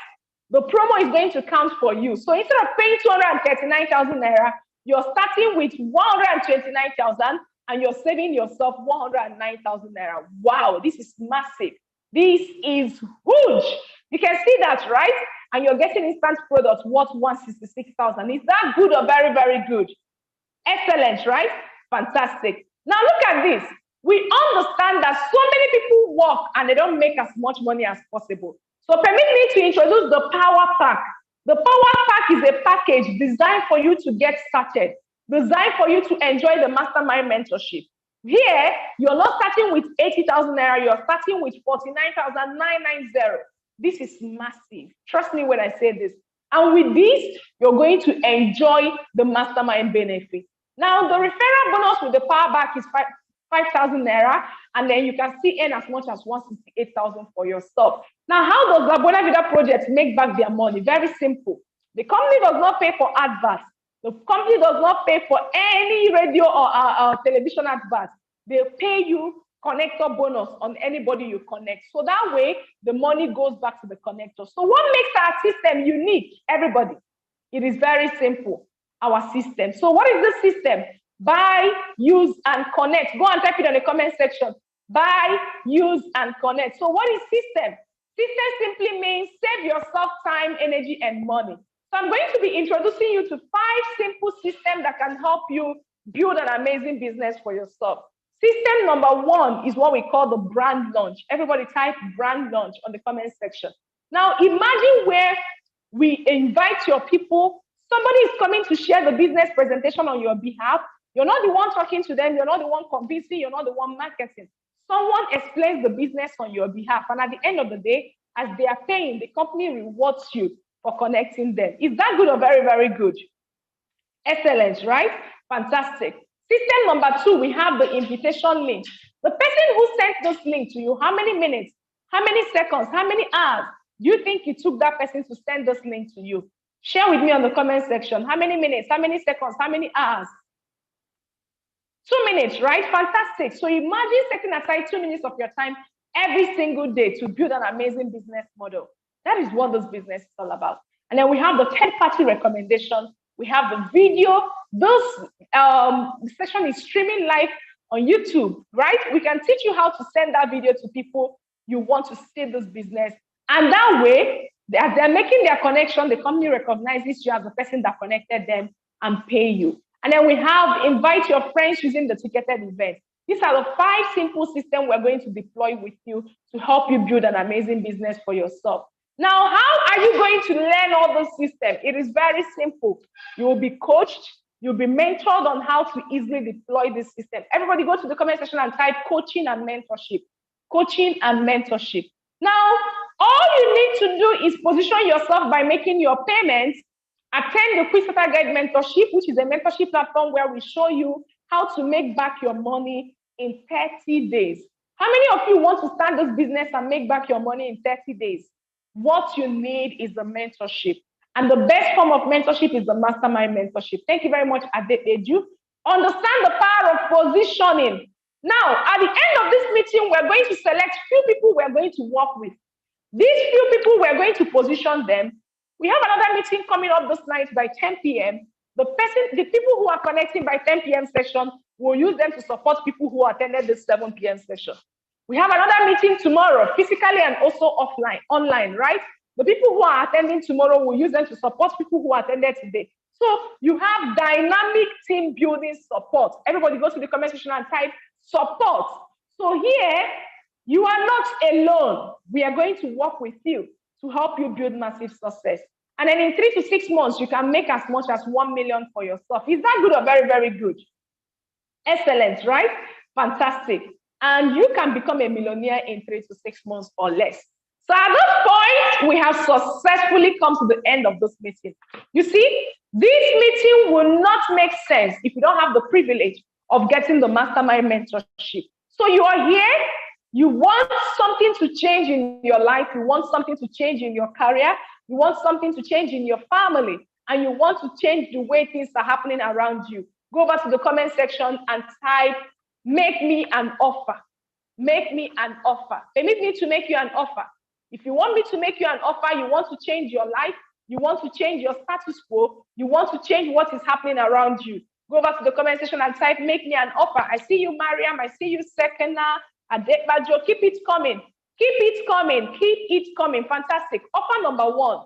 the promo is going to count for you. So instead of paying 239,000 naira, you're starting with 129,000 and you're saving yourself 109,000 naira. Wow, this is massive. This is huge. You can see that, right? And you're getting instant products worth 166,000. Is that good or very, very good? Excellent, right? Fantastic. Now look at this. We understand that so many people work and they don't make as much money as possible. So permit me to introduce the Power Pack. The Power Pack is a package designed for you to get started, designed for you to enjoy the mastermind mentorship. Here, you're not starting with 80,000 naira, you're starting with 49,990. This is massive. Trust me when I say this. And with this, you're going to enjoy the mastermind benefit. Now, the referral bonus with the Power Pack is 5,000 naira, and then you can still earn as much as 168,000 for your stuff. Now, how does the Bonavida project make back their money? Very simple. The company does not pay for adverts. The company does not pay for any radio or television adverts. They pay you connector bonus on anybody you connect. So that way, the money goes back to the connector. So what makes our system unique, everybody? It is very simple, our system. So what is this system? Buy, use, and connect. Go and type it in the comment section. Buy, use, and connect. So what is system? System simply means save yourself time, energy, and money. So I'm going to be introducing you to 5 simple systems that can help you build an amazing business for yourself. System number 1 is what we call the brand launch. Everybody type brand launch on the comment section. Now imagine where we invite your people. Somebody is coming to share the business presentation on your behalf. You're not the one talking to them. You're not the one convincing. You're not the one marketing. Someone explains the business on your behalf. And at the end of the day, as they are paying, the company rewards you for connecting them. Is that good or very, very good? Excellent, right? Fantastic. System number 2, we have the invitation link. The person who sent this link to you, how many minutes, how many seconds, how many hours do you think it took that person to send this link to you? Share with me on the comment section. How many minutes, how many seconds, how many hours? 2 minutes, right? Fantastic. So imagine setting aside 2 minutes of your time every single day to build an amazing business model. That is what this business is all about. And then we have the third-party recommendation. We have the video. This session is streaming live on YouTube, right? We can teach you how to send that video to people you want to see this business. And that way, as they're making their connection, the company recognizes you as the person that connected them and pay you. And then we have invite your friends using the ticketed event. These are the 5 simple systems we're going to deploy with you to help you build an amazing business for yourself. Now, how are you going to learn all those systems? It is very simple. You will be coached. You'll be mentored on how to easily deploy this system. Everybody go to the comment section and type coaching and mentorship. Coaching and mentorship. Now, all you need to do is position yourself by making your payments. Attend the Quick Starter Guide Mentorship, which is a mentorship platform where we show you how to make back your money in 30 days. How many of you want to start this business and make back your money in 30 days? What you need is the mentorship. And the best form of mentorship is the mastermind mentorship. Thank you very much, Adeju. Understand the power of positioning. Now, at the end of this meeting, we're going to select few people we're going to work with. These few people, we're going to position them. We have another meeting coming up this night by 10 p.m. The people who are connecting by 10 p.m. session, we'll use them to support people who attended the 7 p.m. session. We have another meeting tomorrow, physically and also online, right? The people who are attending tomorrow, will use them to support people who attended today. So you have dynamic team building support. Everybody go to the comment section and type support. So here, you are not alone. We are going to work with you to help you build massive success. And then in 3 to 6 months, you can make as much as 1 million for yourself. Is that good or very, very good? Excellent, right? Fantastic. And you can become a millionaire in 3 to 6 months or less. So at this point, we have successfully come to the end of this meeting. You see, this meeting will not make sense if you don't have the privilege of getting the mastermind mentorship. So you are here, you want something to change in your life, you want something to change in your career, you want something to change in your family, and you want to change the way things are happening around you. Go over to the comment section and type, make me an offer. Make me an offer. Permit me to make you an offer. If you want me to make you an offer, you want to change your life, you want to change your status quo, you want to change what is happening around you, go back to the comment section and type, make me an offer. I see you, Mariam. I see you, Sekena, Adebajo. Keep it coming. Keep it coming. Keep it coming. Fantastic. Offer number 1.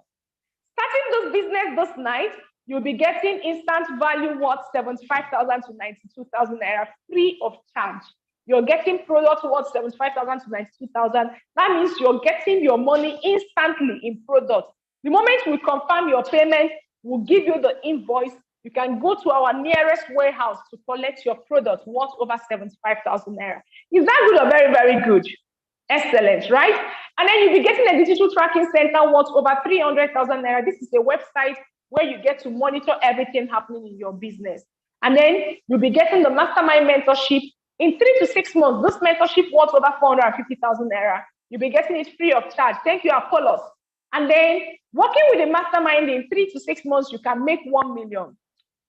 Starting this business this night, you'll be getting instant value worth 75,000 to 92,000 naira free of charge. You're getting product worth 75,000 to 92,000. That means you're getting your money instantly in product. The moment we confirm your payment, we'll give you the invoice. You can go to our nearest warehouse to collect your product worth over 75,000 naira. Is that good or very, very good? Excellent, right? And then you'll be getting a digital tracking center worth over 300,000 naira. This is a website where you get to monitor everything happening in your business. And then you'll be getting the mastermind mentorship. In 3 to 6 months, this mentorship worth over 450,000 naira. You'll be getting it free of charge. Thank you, Apollos. And then working with a mastermind in 3 to 6 months, you can make 1 million.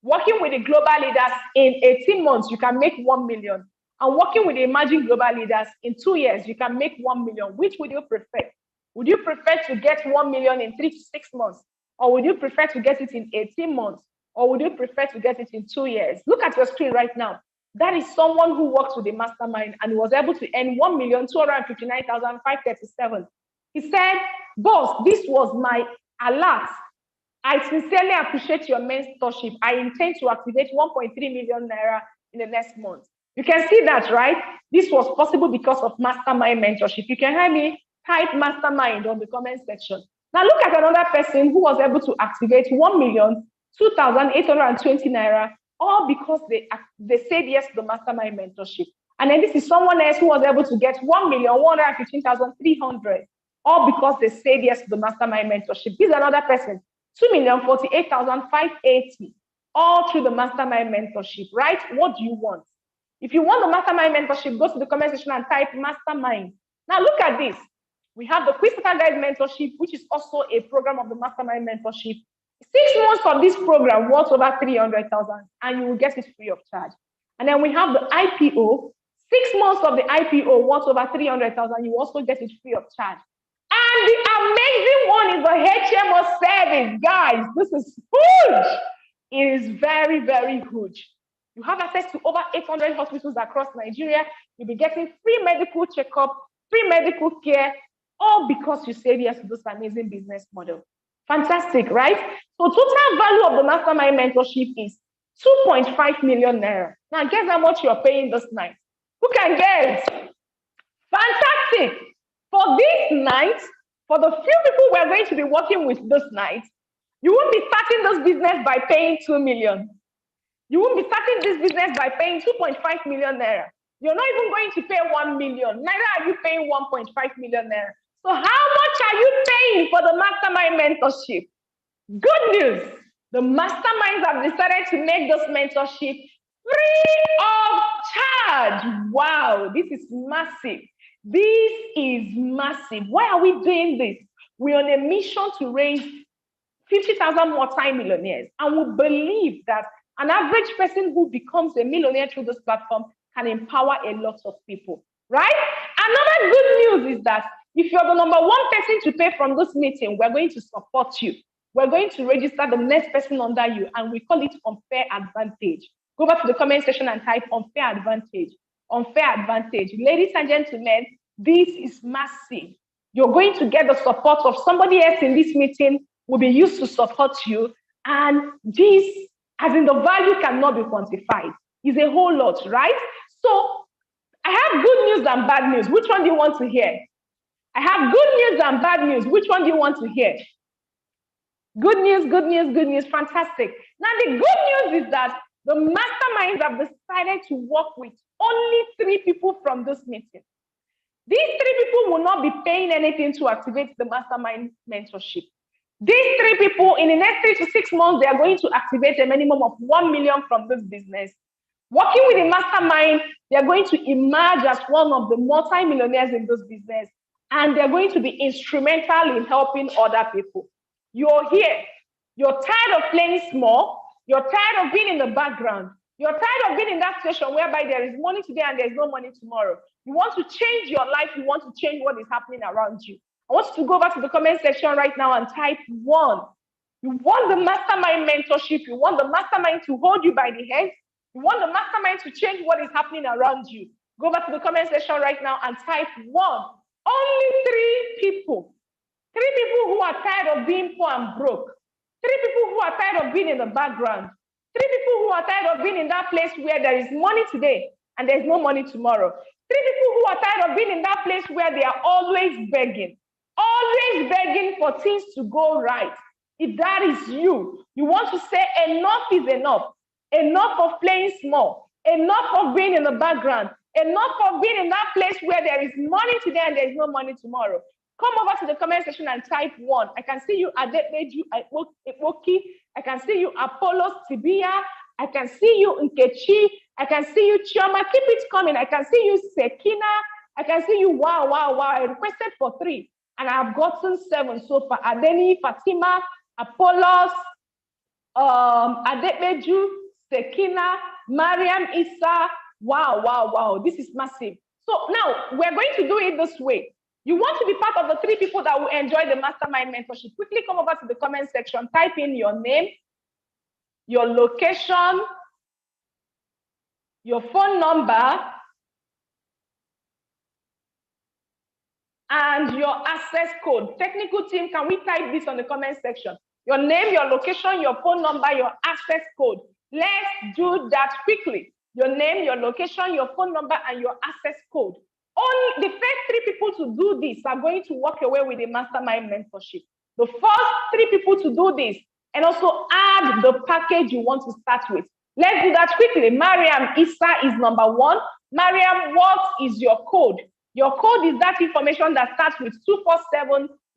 Working with the global leaders in 18 months, you can make 1 million. And working with the emerging global leaders in 2 years, you can make 1 million. Which would you prefer? Would you prefer to get 1 million in 3 to 6 months? Or would you prefer to get it in 18 months? Or would you prefer to get it in 2 years? Look at your screen right now. That is someone who works with a mastermind and was able to earn 1,259,537. He said, boss, this was my alert. I sincerely appreciate your mentorship. I intend to activate 1.3 million naira in the next month. You can see that, right? This was possible because of mastermind mentorship. You can hear me type mastermind on the comment section. Now look at another person who was able to activate 1,02,820 naira, all because they said yes to the mastermind mentorship. And then this is someone else who was able to get 1,115,300. all because they said yes to the mastermind mentorship. Here's another person, 2,048,580, all through the mastermind mentorship, right? What do you want? If you want the mastermind mentorship, go to the comment section and type mastermind. Now look at this. We have the Quick Starter Guide mentorship, which is also a program of the mastermind mentorship. 6 months of this program worth over 300,000, and you will get it free of charge. And then we have the IPO, 6 months of the IPO worth over 300,000, you also get it free of charge. And the amazing one is the HMO service, guys. This is huge. It is very, very huge. You have access to over 800 hospitals across Nigeria. You'll be getting free medical checkup, free medical care, all because you said yes to this amazing business model. Fantastic, right? So total value of the mastermind mentorship is 2.5 million naira. Now guess how much you're paying this night? Who can guess? Fantastic. For this night, for the few people we're going to be working with this night, you won't be starting this business by paying 2 million. You won't be starting this business by paying 2.5 million naira. You're not even going to pay 1 million. Neither are you paying 1.5 million naira. So how much are you paying for the mastermind mentorship? Good news. The masterminds have decided to make this mentorship free of charge. Wow, this is massive. This is massive. Why are we doing this? We're on a mission to raise 50,000 multi-millionaires. And we believe that an average person who becomes a millionaire through this platform can empower a lot of people, right? Another good news is that if you're the number 1 person to pay from this meeting, we're going to support you. We're going to register the next person under you, and we call it unfair advantage. Go back to the comment section and type unfair advantage. Unfair advantage. Ladies and gentlemen, this is massive. You're going to get the support of somebody else in this meeting, will be used to support you. And this, as in the value cannot be quantified, is a whole lot, right? So I have good news and bad news. Which one do you want to hear? I have good news and bad news. Which one do you want to hear? Good news, good news, good news. Fantastic. Now, the good news is that the masterminds have decided to work with only 3 people from this meeting. These 3 people will not be paying anything to activate the mastermind mentorship. These 3 people, in the next 3 to 6 months, they are going to activate a minimum of 1 million from this business. Working with the mastermind, they are going to emerge as one of the multi-millionaires in this business, and they're going to be instrumental in helping other people. You're here. You're tired of playing small. You're tired of being in the background. You're tired of being in that situation whereby there is money today and there's no money tomorrow. You want to change your life. You want to change what is happening around you. I want you to go back to the comment section right now and type 1. You want the mastermind mentorship. You want the mastermind to hold you by the hands. You want the mastermind to change what is happening around you. Go back to the comment section right now and type 1. Only 3 people. 3 people who are tired of being poor and broke. 3 people who are tired of being in the background. 3 people who are tired of being in that place where there is money today and there's no money tomorrow. 3 people who are tired of being in that place where they are always begging for things to go right. If that is you, you want to say enough is enough. Enough of playing small. Enough of being in the background. Enough of being in that place where there is money today and there is no money tomorrow. Come over to the comment section and type 1. I can see you, Ademeju Ipoki. I can see you, Apollos Tibia. I can see you, Nkechi. I can see you, Chioma. Keep it coming. I can see you, Sekina. I can see you, wow. I requested for 3, and I have gotten 7 so far. Adeni, Fatima, Apollos, Ademeju, Sekina, Mariam, Isa. Wow. This is massive. So now we're going to do it this way. You want to be part of the 3 people that will enjoy the mastermind mentorship. Quickly come over to the comment section, type in your name, your location, your phone number, and your access code. Technical team, can we type this on the comment section? Your name, your location, your phone number, your access code. Let's do that quickly. Your name, your location, your phone number, and your access code. Only the first 3 people to do this are going to walk away with a mastermind mentorship. The first 3 people to do this, and also add the package you want to start with. Let's do that quickly. Mariam Isa is number 1. Mariam, what is your code? Your code is that information that starts with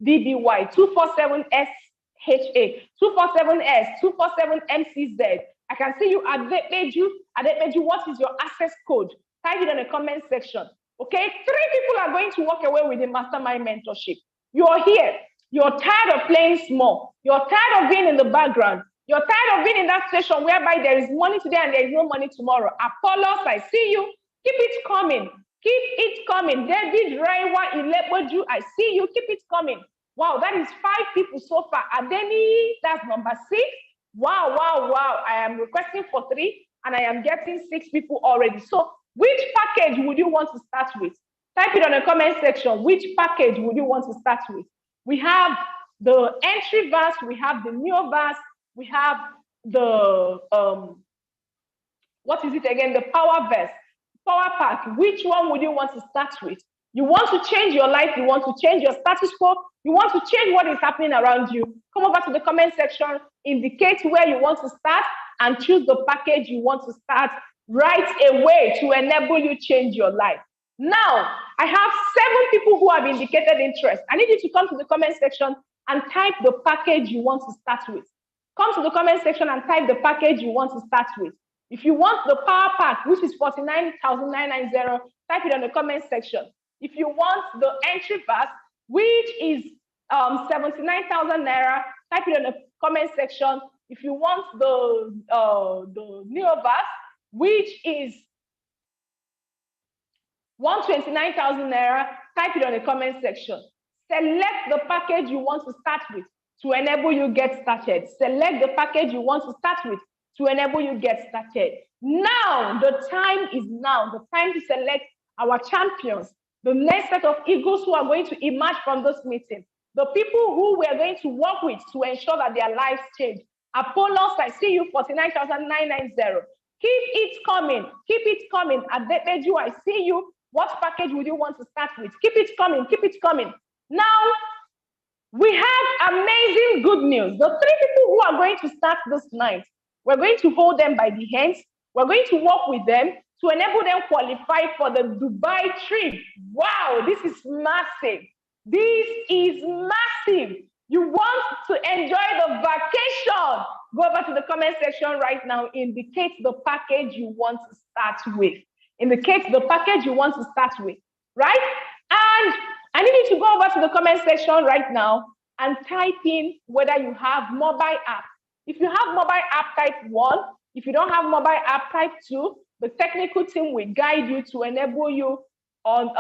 247DBY, 247SHA, 247S, 247MCZ. I can see you Adepeju. Adepeju, what is your access code? Type it in the comment section. Okay, 3 people are going to walk away with the mastermind mentorship. You're here. You're tired of playing small. You're tired of being in the background. You're tired of being in that situation whereby there is money today and there is no money tomorrow. Apollos, I see you. Keep it coming. Keep it coming. David, Raiwa, Ilepoju, I see you. Keep it coming. Wow, that is 5 people so far. Adeni, that's number 6. Wow, wow, wow. I am requesting for 3 and I am getting 6 people already. So which package would you want to start with? Type it on the comment section. Which package would you want to start with? We have the entry verse, we have the new verse, we have the, what is it again? The power verse, power pack. Which one would you want to start with? You want to change your life, you want to change your status quo, you want to change what is happening around you. Come over to the comment section, indicate where you want to start and choose the package you want to start right away to enable you change your life. Now, I have 7 people who have indicated interest. I need you to come to the comment section and type the package you want to start with. Come to the comment section and type the package you want to start with. If you want the power pack, which is 49,990, type it on the comment section. If you want the entry verse, which is 79,000 naira, type it on the comment section. If you want the neo verse, which is 129,000 naira, type it on the comment section. Select the package you want to start with to enable you get started. Select the package you want to start with to enable you get started. Now, the time is now. The time to select our champions, the next set of eagles who are going to emerge from this meeting, the people who we are going to work with to ensure that their lives change. Apollos, I see you, 49,990. Keep it coming. Keep it coming. Adepeju, I see you. What package would you want to start with? Keep it coming. Keep it coming. Now, we have amazing good news. The 3 people who are going to start this night, we're going to hold them by the hands. We're going to work with them to enable them qualify for the Dubai trip. Wow, this is massive. This is massive. You want to enjoy the vacation. Go over to the comment section right now. Indicate the package you want to start with. Indicate the package you want to start with, right? And I need you to go over to the comment section right now and type in whether you have mobile app. If you have mobile app, type 1. If you don't have mobile app, type 2. The technical team will guide you to enable you on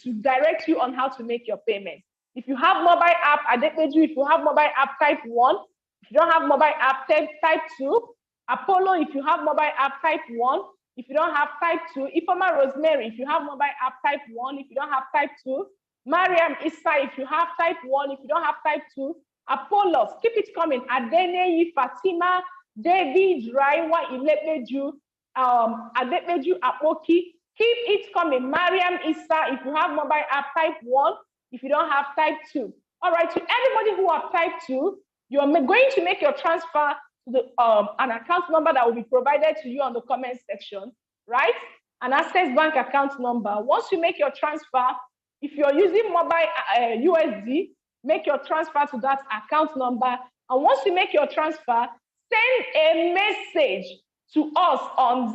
to direct you on how to make your payment. If you have mobile app, Adepeju, if you have mobile app, type 1. If you don't have mobile app, type 2. Apollo, if you have mobile app, type 1. If you don't have, type 2. Ifoma Rosemary, if you have mobile app, type 1. If you don't have, type 2. Mariam Issa, if you have, type 1. If you don't have, type 2. Apollos, keep it coming. Adene, Fatima, David, Raiwa, Ilepeju, Adepeju, Apoki, keep it coming. Mariam Issa, if you have mobile app, type 1. If you don't have, type 2. All right, to everybody who have type 2, you are going to make your transfer to the, an account number that will be provided to you on the comment section, right? An Access Bank account number. Once you make your transfer, if you're using mobile USD, make your transfer to that account number. And once you make your transfer, send a message to us on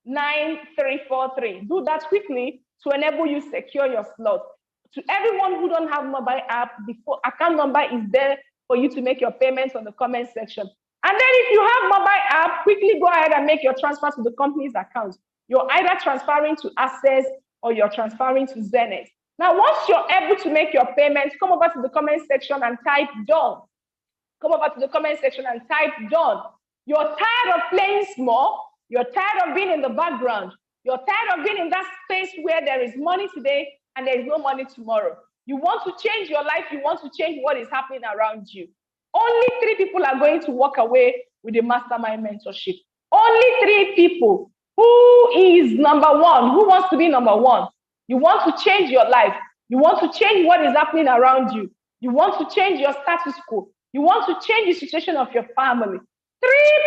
08067879343. Do that quickly to enable you secure your slot. To everyone who don't have mobile app, the account number is there for you to make your payments on the comment section. And then if you have mobile app, quickly go ahead and make your transfer to the company's account. You're either transferring to Access or you're transferring to Zenith. Now, once you're able to make your payments, come over to the comment section and type done. Come over to the comment section and type done. You're tired of playing small. You're tired of being in the background. You're tired of being in that space where there is money today and there is no money tomorrow. You want to change your life. You want to change what is happening around you. Only 3 people are going to walk away with the mastermind mentorship. Only 3 people. Who is number 1? Who wants to be number 1? You want to change your life. You want to change what is happening around you. You want to change your status quo. You want to change the situation of your family. 3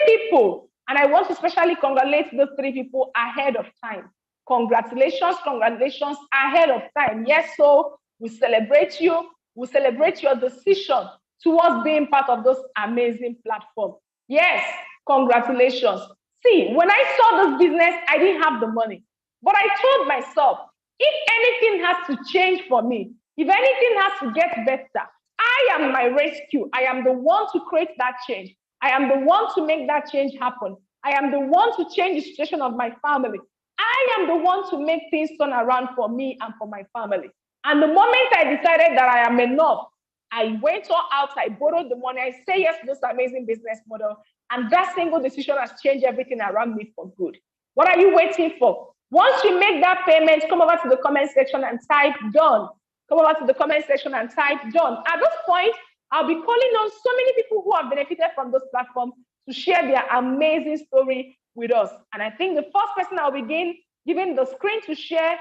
people. And I want to especially congratulate those 3 people ahead of time. Congratulations, congratulations ahead of time. Yes, so we celebrate you. We celebrate your decision towards being part of this amazing platform. Yes, congratulations. See, when I saw this business, I didn't have the money, but I told myself, if anything has to change for me, if anything has to get better, I am my rescue. I am the one to create that change. I am the one to make that change happen. I am the one to change the situation of my family. I am the one to make things turn around for me and for my family. And the moment I decided that I am enough, I went all out, I borrowed the money, I say yes to this amazing business model, and that single decision has changed everything around me for good. What are you waiting for? Once you make that payment, come over to the comment section and type done. Come over to the comment section and type done. At this point, I'll be calling on so many people who have benefited from this platform to share their amazing story with us. And I think the first person I'll begin giving the screen to share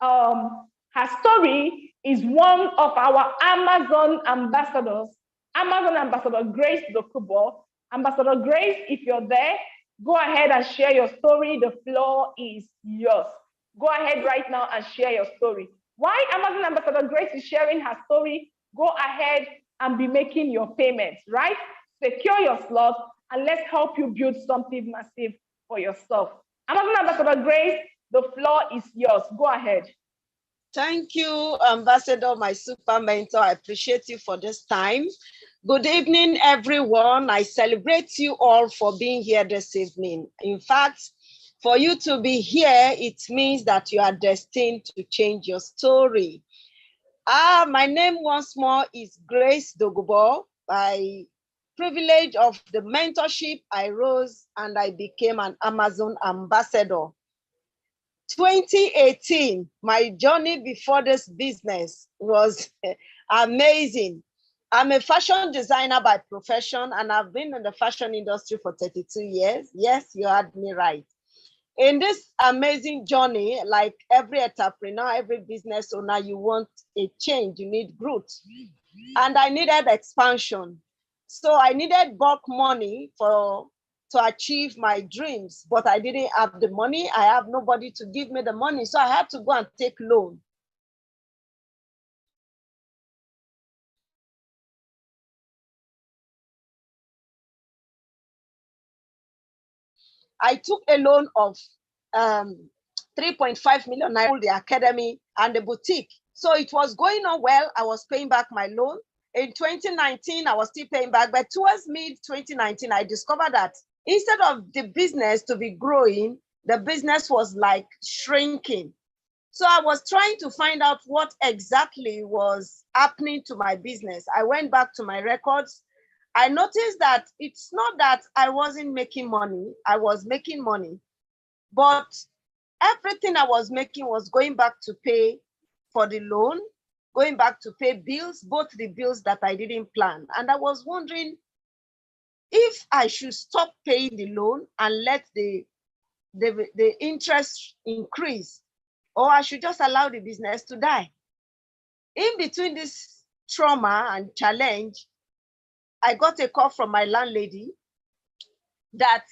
her story is one of our Amazon ambassadors, Amazon Ambassador Grace Dokubo. Ambassador Grace, if you're there, go ahead and share your story. The floor is yours. Go ahead right now and share your story. While Amazon Ambassador Grace is sharing her story, go ahead and be making your payments, right? Secure your slot and let's help you build something massive for yourself. Amazon Ambassador Grace, the floor is yours. Go ahead. Thank you, Ambassador, my super mentor. I appreciate you for this time. Good evening, everyone. I celebrate you all for being here this evening. In fact, for you to be here, it means that you are destined to change your story. My name once more is Grace Dokubo. By privilege of the mentorship, I rose and I became an Amazon ambassador. 2018, my journey before this business was amazing. I'm a fashion designer by profession, and I've been in the fashion industry for 32 years. Yes, you heard me right. In this amazing journey, like every entrepreneur, every business owner, you want a change, you need growth. And I needed expansion. So I needed bulk money to achieve my dreams, but I didn't have the money. I have nobody to give me the money. So I had to go and take loan. I took a loan of 3.5 million naira, the academy and the boutique. So it was going on well. I was paying back my loan. In 2019, I was still paying back, but towards mid-2019, I discovered that instead of the business to be growing, the business was like shrinking. So I was trying to find out what exactly was happening to my business. I went back to my records. I noticed that it's not that I wasn't making money. I was making money, but everything I was making was going back to pay for the loan, going back to pay bills, both the bills that I didn't plan. And I was wondering if I should stop paying the loan and let the interest increase, or I should just allow the business to die. In between this trauma and challenge, I got a call from my landlady that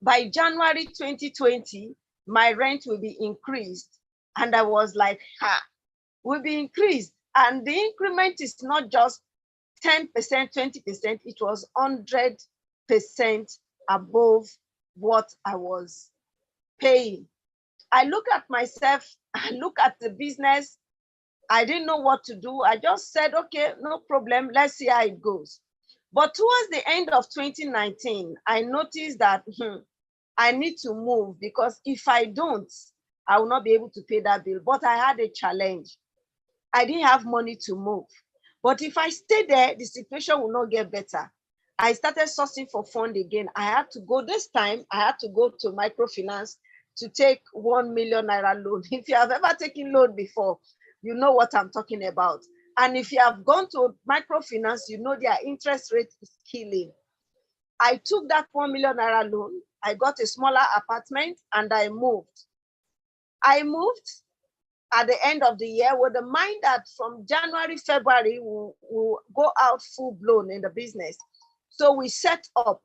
by January 2020, my rent will be increased. And I was like, will be increased. And the increment is not just 10%, 20%, it was 100% above what I was paying. I look at myself, I look at the business, I didn't know what to do. I just said, okay, no problem, let's see how it goes. But towards the end of 2019, I noticed that I need to move, because if I don't, I will not be able to pay that bill. But I had a challenge. I didn't have money to move. But if I stay there, the situation will not get better. I started sourcing for fund again. I had to go this time, I had to go to microfinance to take 1 million naira loan. If you have ever taken loan before, you know what I'm talking about. And if you have gone to microfinance, you know their interest rate is killing. I took that 1 million naira loan. I got a smaller apartment and I moved. I moved at the end of the year with the mind that from January, February, we'll go out full blown in the business. So we set up.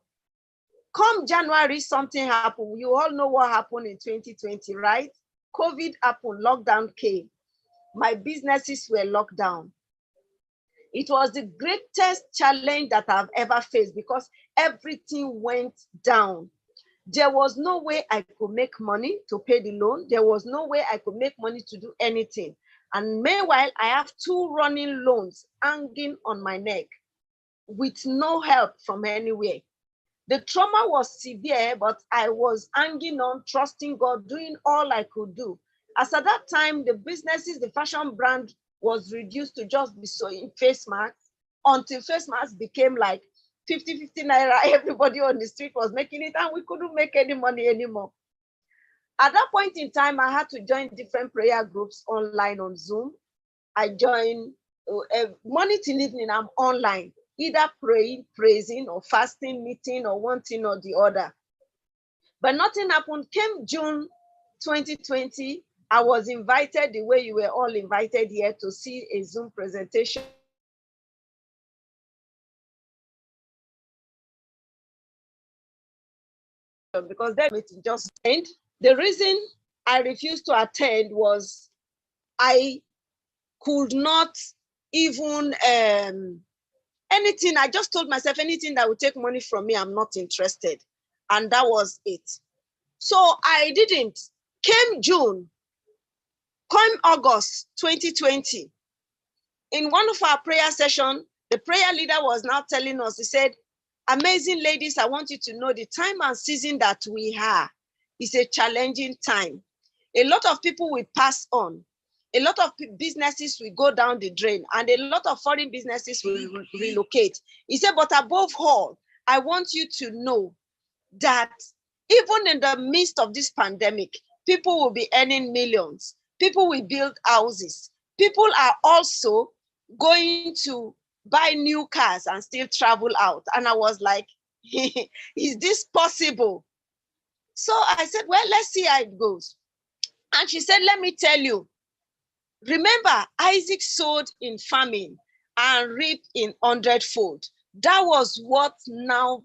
Come January, something happened. You all know what happened in 2020, right? COVID happened, lockdown came. My businesses were locked down. It was the greatest challenge that I've ever faced because everything went down. There was no way I could make money to pay the loan. There was no way I could make money to do anything. And meanwhile, I have 2 running loans hanging on my neck with no help from anywhere. The trauma was severe, but I was hanging on, trusting God, doing all I could do. As at that time, the businesses, the fashion brand was reduced to just be sewing face masks until face masks became like 50 naira. Everybody on the street was making it and we couldn't make any money anymore. At that point in time, I had to join different prayer groups online on Zoom. I joined morning till evening, I'm online, either praying, praising, or fasting, meeting, or one thing or the other. But nothing happened. Came June 2020, I was invited the way you were all invited here to see a Zoom presentation. Because that meeting just ended. The reason I refused to attend was I could not even anything. I just told myself anything that would take money from me, I'm not interested. And that was it. So I didn't. Came June, come August 2020, in one of our prayer sessions, the prayer leader was now telling us, he said, amazing ladies, I want you to know the time and season that we are is a challenging time. A lot of people will pass on. A lot of businesses will go down the drain and a lot of foreign businesses will relocate. He said, but above all, I want you to know that even in the midst of this pandemic, people will be earning millions. People will build houses. People are also going to buy new cars and still travel out. And I was like, is this possible? So I said, well, let's see how it goes. And she said, let me tell you, remember, Isaac sowed in famine and reaped in 100-fold. That was what now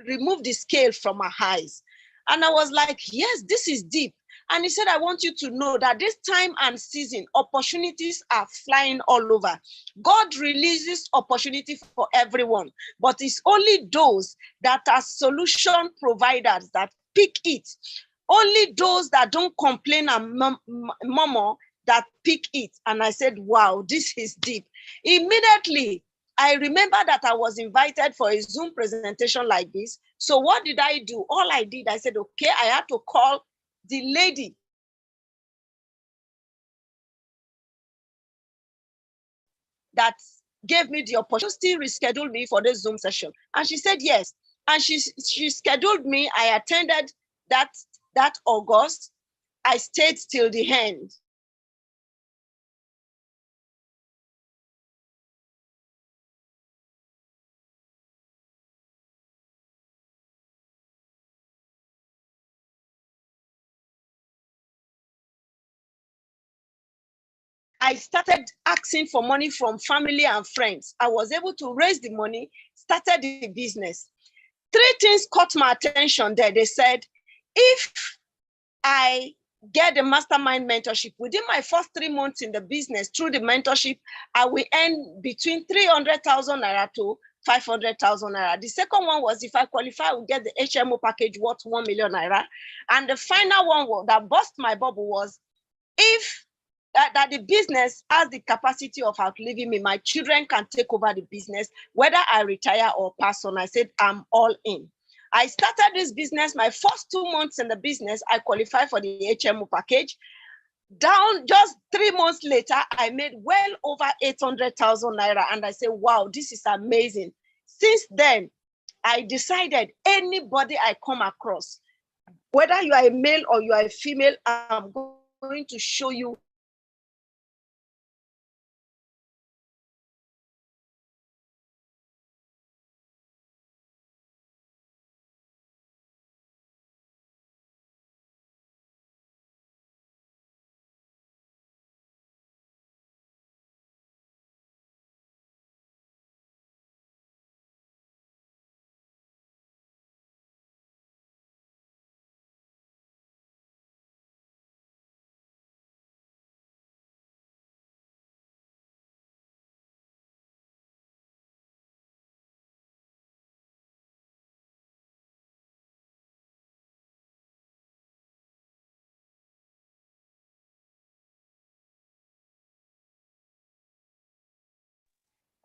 removed the scale from my eyes. And I was like, yes, this is deep. And he said, I want you to know that this time and season, opportunities are flying all over. God releases opportunity for everyone, but it's only those that are solution providers that pick it. Only those that don't complain and murmur that pick it. And I said, wow, this is deep. Immediately, I remember that I was invited for a Zoom presentation like this. So what did I do? All I did, I said, okay, I had to call the lady that gave me the opportunity to reschedule me for this Zoom session. And she said yes. And she scheduled me. I attended that August. I stayed till the end. I started asking for money from family and friends. I was able to raise the money, started the business. 3 things caught my attention there. They said, if I get the mastermind mentorship within my first 3 months in the business through the mentorship, I will earn between 300,000 naira to 500,000 naira. The second one was if I qualify, I will get the HMO package worth 1 million naira. And the final one that burst my bubble was if that the business has the capacity of outliving me, my children can take over the business, whether I retire or pass on. I said, I'm all in. I started this business, my first 2 months in the business, I qualified for the HMO package. Down just 3 months later, I made well over 800,000 naira. And I said, wow, this is amazing. Since then, I decided anybody I come across, whether you are a male or you are a female, I'm going to show you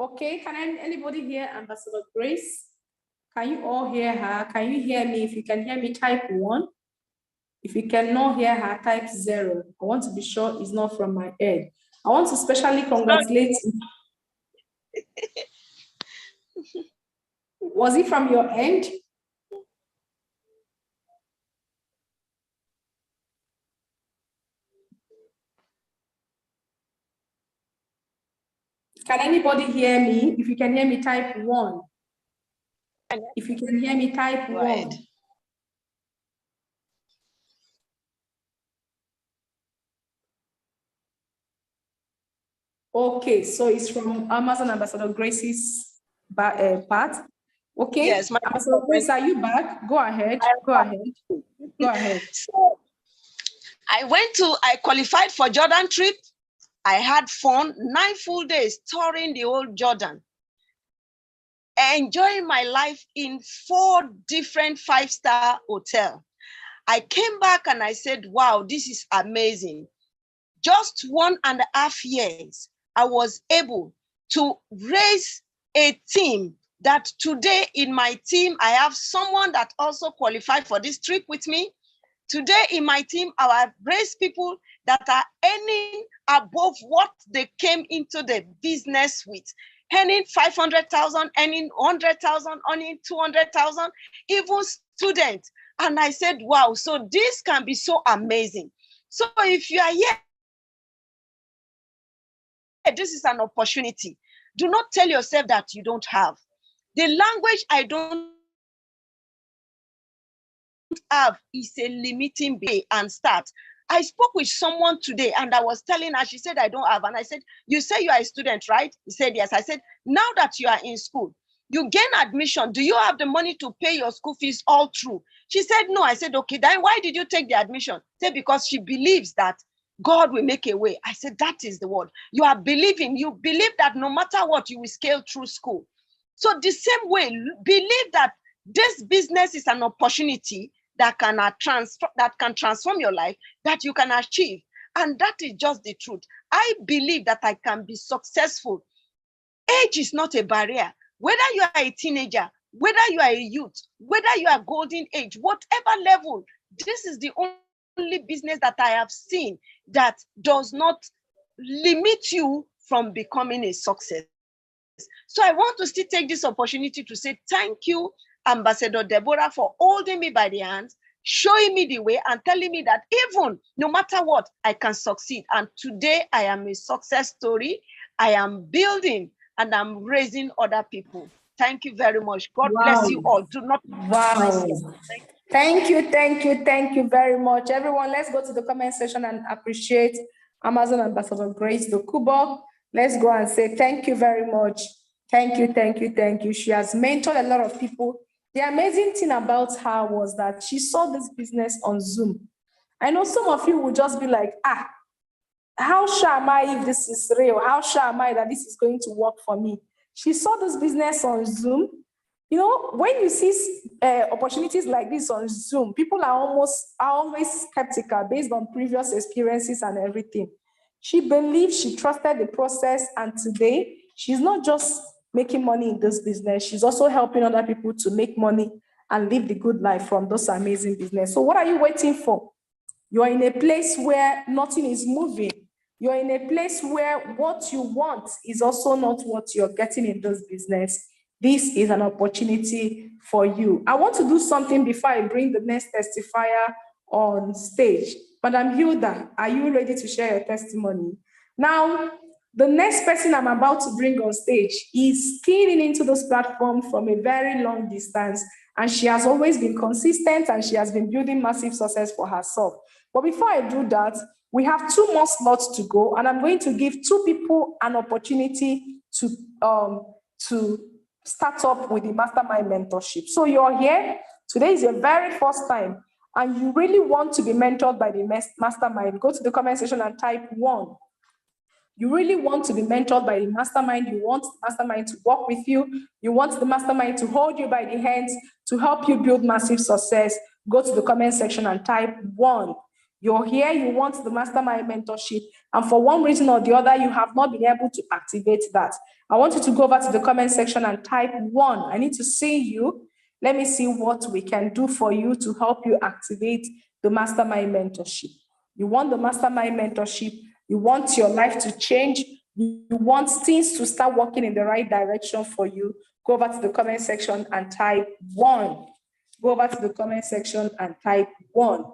Okay, can anybody hear Ambassador Grace? Can you all hear her? Can you hear me? If you can hear me, type 1. If you cannot hear her, type 0. I want to be sure it's not from my head. I want to specially congratulate. Was it from your end? Can anybody hear me? If you can hear me, type 1. If you can hear me, type 1. Okay, so it's from Amazon Ambassador Grace's part. Okay, Yes, Ambassador Grace, are you back? Go ahead. Go ahead. Go ahead. So I qualified for Jordan trip. I had fun, 9 full days touring the whole Jordan, enjoying my life in 4 different 5-star hotels. I came back and I said, wow, this is amazing. Just 1.5 years, I was able to raise a team that today in my team, I have someone that also qualified for this trip with me. Today in my team, I have raised people that are earning above what they came into the business with, earning 500,000, earning 100,000, earning 200,000, even students. And I said, wow, so this can be so amazing. So if you are here, this is an opportunity. Do not tell yourself that you don't have. The language I don't have is a limiting way and start. I spoke with someone today and I was telling her, she said, I don't have. And I said, you say you are a student, right? He said, yes. I said, now that you are in school, you gain admission. Do you have the money to pay your school fees all through? She said, no. I said, okay, then why did you take the admission? She said, because she believes that God will make a way. I said, that is the word. You are believing. You believe that no matter what, you will scale through school. So the same way, believe that this business is an opportunity that can transform your life, that you can achieve. And that is just the truth. I believe that I can be successful. Age is not a barrier. Whether you are a teenager, whether you are a youth, whether you are golden age, whatever level, this is the only business that I have seen that does not limit you from becoming a success. So I want to still take this opportunity to say thank you, Ambassador Deborah, for holding me by the hands, showing me the way and telling me that even no matter what, I can succeed. And today I am a success story. I am building and I'm raising other people. Thank you very much. God bless you all. Do not. Wow. Thank you very much. Everyone, let's go to the comment section and appreciate Amazon Ambassador Grace Dokubo. Let's go and say thank you very much. Thank you. She has mentored a lot of people. The amazing thing about her was that she saw this business on Zoom. I know some of you will just be like, how sure am I if this is real? How sure am I that this is going to work for me? She saw this business on Zoom. You know, when you see opportunities like this on Zoom, people are always skeptical based on previous experiences and everything. She believed, she trusted the process, and today she's not just making money in this business, she's also helping other people to make money and live the good life from those amazing business. So what are you waiting for? You're in a place where nothing is moving. You're in a place where what you want is also not what you're getting in this business. This is an opportunity for you. I want to do something before I bring the next testifier on stage. Madam Hilda, are you ready to share your testimony? Now, the next person I'm about to bring on stage is keying into this platform from a very long distance, and she has always been consistent and she has been building massive success for herself. But before I do that, we have 2 more slots to go, and I'm going to give 2 people an opportunity to start up with the Mastermind Mentorship. So you're here, today is your very first time, and you really want to be mentored by the Mastermind, go to the comment section and type 1. You really want to be mentored by the Mastermind. You want the Mastermind to work with you. You want the Mastermind to hold you by the hands to help you build massive success. Go to the comment section and type 1. You're here, you want the mastermind mentorship, and for one reason or the other, you have not been able to activate that. I want you to go over to the comment section and type 1. I need to see you. Let me see what we can do for you to help you activate the mastermind mentorship. You want the mastermind mentorship, you want your life to change, you want things to start working in the right direction for you. Go over to the comment section and type 1. Go over to the comment section and type 1.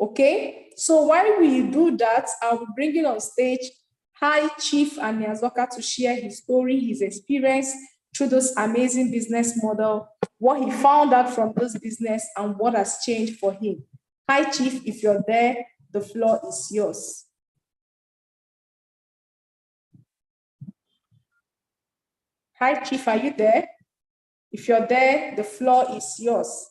Okay, so while we do that, I'll be bringing on stage High Chief Aniazoka to share his story, his experience through this amazing business model, what he found out from this business, and what has changed for him. High Chief, if you're there, the floor is yours. Hi, Chief, are you there? If you're there, the floor is yours.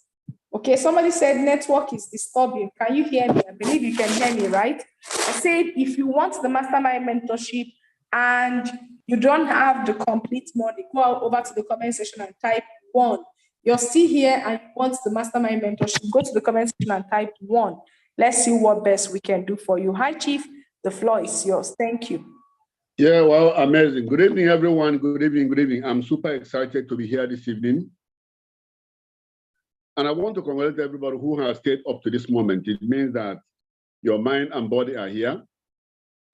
Okay, somebody said network is disturbing. Can you hear me? I believe you can hear me, right? I said if you want the mastermind mentorship and you don't have the complete money, go over to the comment section and type 1. You're still here and you want the mastermind mentorship, go to the comment section and type 1. Let's see what best we can do for you. Hi, Chief, the floor is yours. Thank you. Yeah, well, amazing. Good evening, everyone. Good evening, good evening. I'm super excited to be here this evening. And I want to congratulate everybody who has stayed up to this moment. It means that your mind and body are here,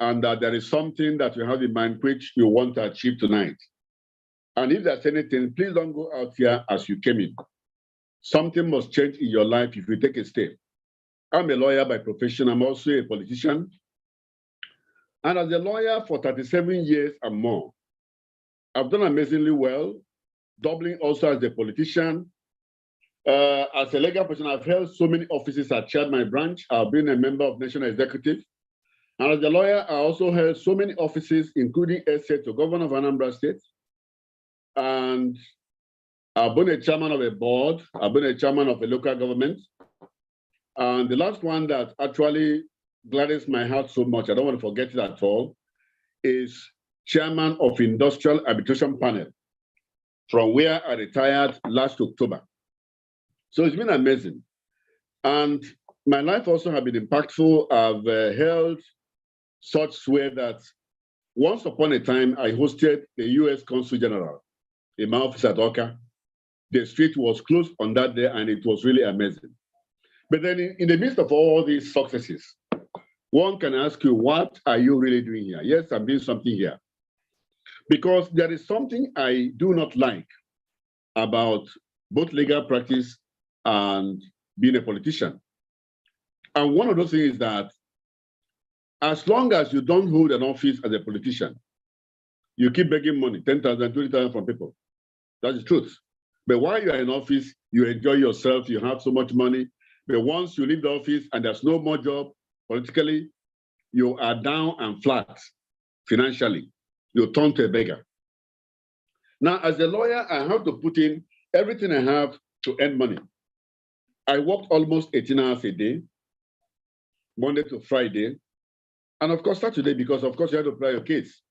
and that there is something that you have in mind which you want to achieve tonight. And if there's anything, please don't go out here as you came in. Something must change in your life if you take a step. I'm a lawyer by profession. I'm also a politician. And as a lawyer for 37 years and more, I've done amazingly well, doubling also as a politician. As a legal person, I've held so many offices. I chaired my branch. I've been a member of National Executive. And as a lawyer, I also held so many offices, including essay to Governor of Anambra State. And I've been a chairman of a board. I've been a chairman of a local government. And the last one that actually gladdens my heart so much, I don't want to forget it at all, is chairman of Industrial Arbitration Panel, from where I retired last October. So it's been amazing. And my life also has been impactful. I've held such sway that once upon a time, I hosted the US Consul General in my office at Oka. The street was closed on that day, and it was really amazing. But then in the midst of all these successes, one can ask you, what are you really doing here? Yes, I'm doing something here. Because there is something I do not like about both legal practice and being a politician. And one of those things is that as long as you don't hold an office as a politician, you keep begging money, 10,000, 20,000 from people. That's the truth. But while you're in office, you enjoy yourself, you have so much money. But once you leave the office and there's no more job politically, you are down and flat financially. You turn to a beggar. Now, as a lawyer, I have to put in everything I have to earn money. I worked almost 18 hours a day, Monday to Friday, and of course Saturday, because of course you have to apply your case.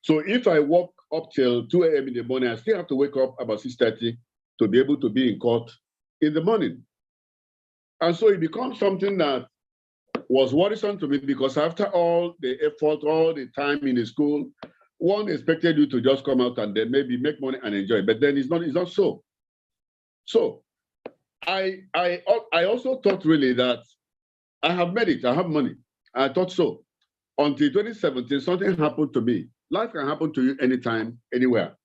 So if I work up till 2 a.m. in the morning, I still have to wake up about 6:30 to be able to be in court in the morning. And so it becomes something that was worrisome to me, because after all the effort, all the time in the school, one expected you to just come out and then maybe make money and enjoy, but then it's not so. So I also thought really that I have made it, I have money. I thought so. Until 2017, something happened to me. Life can happen to you anytime, anywhere.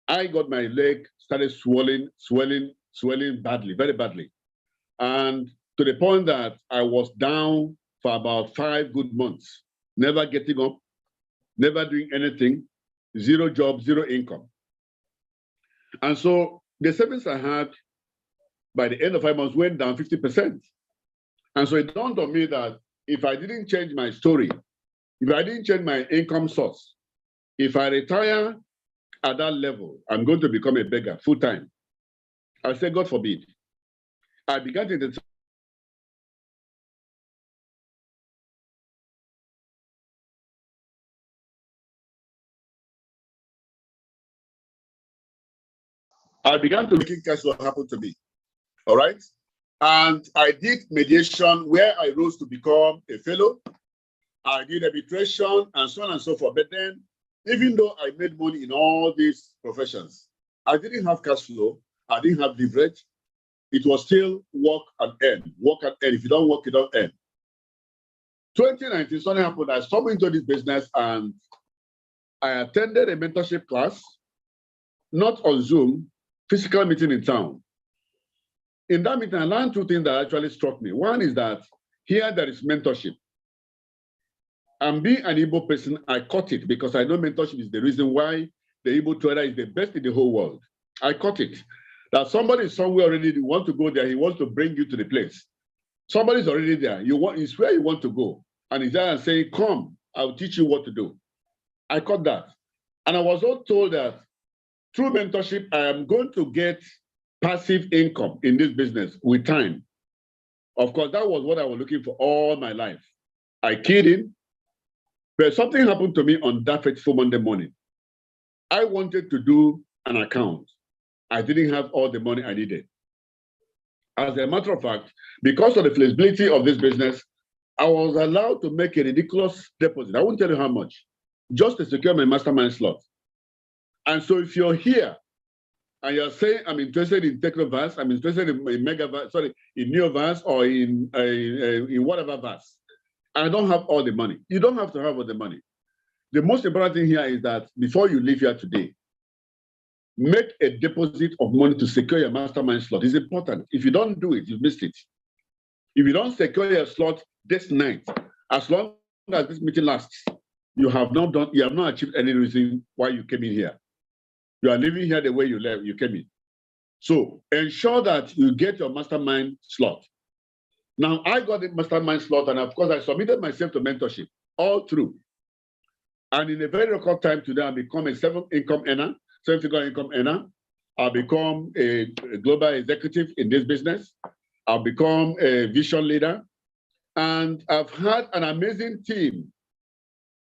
I got my leg, started swelling badly, very badly. And to the point that I was down for about 5 good months, never getting up, never doing anything, zero job, zero income. And so the savings I had by the end of 5 months went down 50%. And so it dawned on me that if I didn't change my story, if I didn't change my income source, if I retire at that level, I'm going to become a beggar full time. I said, God forbid. I began to look at what happened to me. All right. And I did mediation where I rose to become a fellow. I did arbitration and so on and so forth. But then, even though I made money in all these professions, I didn't have cash flow. I didn't have leverage. It was still work and earn, work and earn. If you don't work, you don't earn. 2019, something happened. I stumbled into this business and I attended a mentorship class, not on Zoom, physical meeting in town. In that meeting, I learned two things that actually struck me. One is that here there is mentorship. And being an Igbo person, I caught it because I know mentorship is the reason why the Igbo trader is the best in the whole world. I caught it. That somebody is somewhere already, you want to go there, he wants to bring you to the place. Somebody's already there. It's where you want to go. And he's there and saying, come, I'll teach you what to do. I caught that. And I was also told that through mentorship, I am going to get passive income in this business with time. Of course, that was what I was looking for all my life. I keyed in, but something happened to me on that fateful Monday morning. I wanted to do an account. I didn't have all the money I needed. As a matter of fact, because of the flexibility of this business, I was allowed to make a ridiculous deposit. I won't tell you how much, just to secure my mastermind slot. And so if you're here and you're saying, I'm interested in Technovas, I'm interested in Megavas, sorry, in Neovas or in whatever Vas, I don't have all the money. You don't have to have all the money. The most important thing here is that before you leave here today, make a deposit of money to secure your mastermind slot. It's important. If you don't do it, you've missed it. If you don't secure your slot this night, as long as this meeting lasts, you have not achieved any reason why you came in here. You are living here the way you came in. So ensure that you get your mastermind slot. Now, I got the mastermind slot, and of course, I submitted myself to mentorship all through. And in a very record time today, I become a seven-figure income earner. I'll become a global executive in this business. I'll become a vision leader. And I've had an amazing team,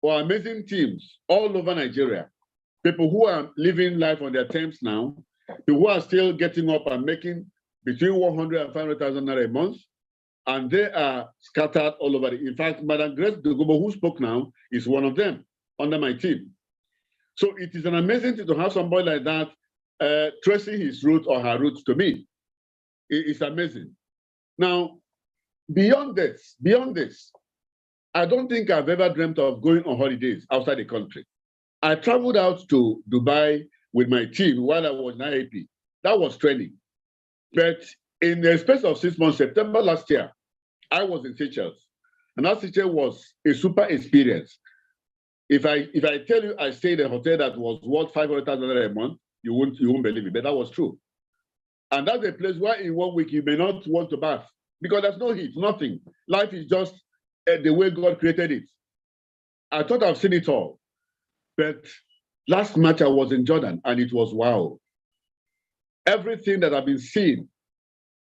or amazing teams all over Nigeria. People who are living life on their terms now, people who are still getting up and making between 100 and 500,000 naira a month, and they are scattered all over. In fact, Madam Grace Dogobo, who spoke now, is one of them under my team. So it is an amazing thing to have somebody like that tracing his route or her route to me. It's amazing. Now, beyond this, I don't think I've ever dreamt of going on holidays outside the country. I traveled out to Dubai with my team while I was in IAP. That was training. But in the space of 6 months, September last year, I was in Seychelles. And that Seychelles was a super experience. If I tell you I stayed in a hotel that was worth 500,000 a month, you won't believe it, but that was true. And that's a place where in 1 week you may not want to bath because there's no heat, nothing. Life is just the way God created it. I thought I've seen it all. But last March I was in Jordan and it was wow. Everything that I've been seeing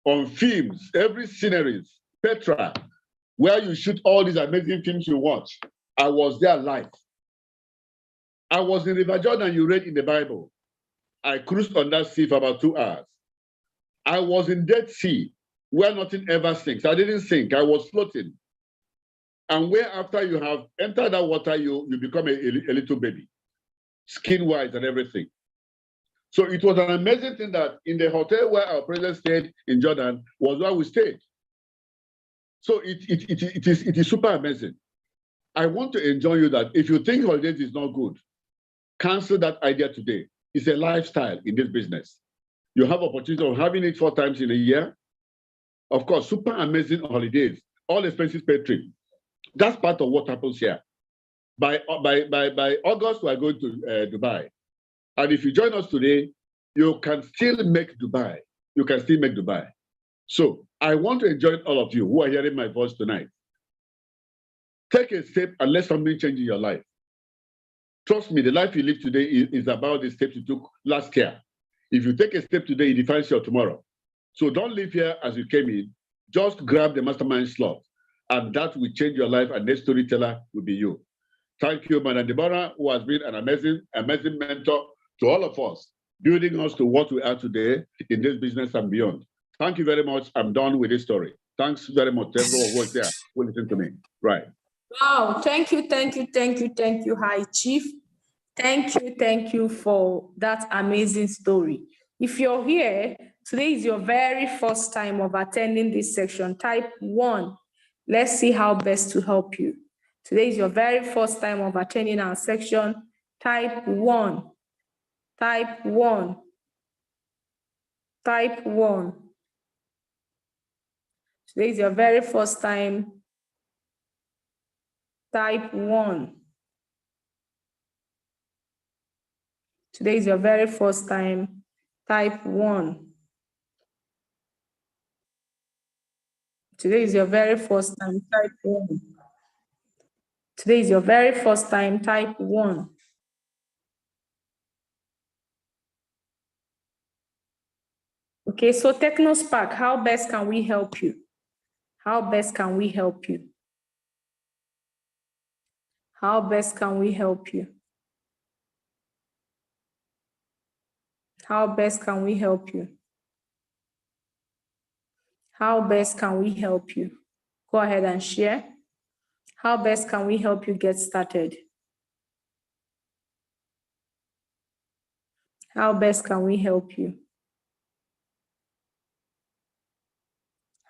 on films, every sceneries, Petra, where you shoot all these amazing films you watch, I was there live. I was in River Jordan, you read in the Bible. I cruised on that sea for about 2 hours. I was in Dead Sea, where nothing ever sinks. I didn't sink, I was floating. And where after you have entered that water, you become a little baby, skin-wise and everything. So it was an amazing thing that in the hotel where our president stayed in Jordan was where we stayed. So it is super amazing. I want to enjoin you that if you think holidays is not good, cancel that idea today. It's a lifestyle in this business. You have opportunity of having it 4 times in a year. Of course, super amazing holidays, all expenses paid trip. That's part of what happens here. By August, we are going to Dubai. And if you join us today, you can still make Dubai. You can still make Dubai. So I want to enjoin all of you who are hearing my voice tonight. Take a step and let something change in your life. Trust me, the life you live today is about the steps you took last year. If you take a step today, it defines your tomorrow. So don't live here as you came in. Just grab the mastermind slot. And that will change your life, and next storyteller will be you. Thank you, Madam Deborah, who has been an amazing mentor to all of us, building us to what we are today in this business and beyond. Thank you very much. I'm done with this story. Thanks very much to everyone who was there who listened to me. Right. Wow, thank you, High Chief. Thank you for that amazing story. If you're here, today is your very first time of attending this section, type 1. Let's see how best to help you. Today is your very first time of attending our section, type 1. Type 1. Type 1. Today is your very first time. Type 1. Today is your very first time. Type 1. Today is your very first time. Type 1. Today is your very first time. Type 1. Okay, so TechnoSpark, how best can we help you? How best can we help you? How best can we help you? How best can we help you? How best can we help you? Go ahead and share. How best can we help you get started? How best can we help you?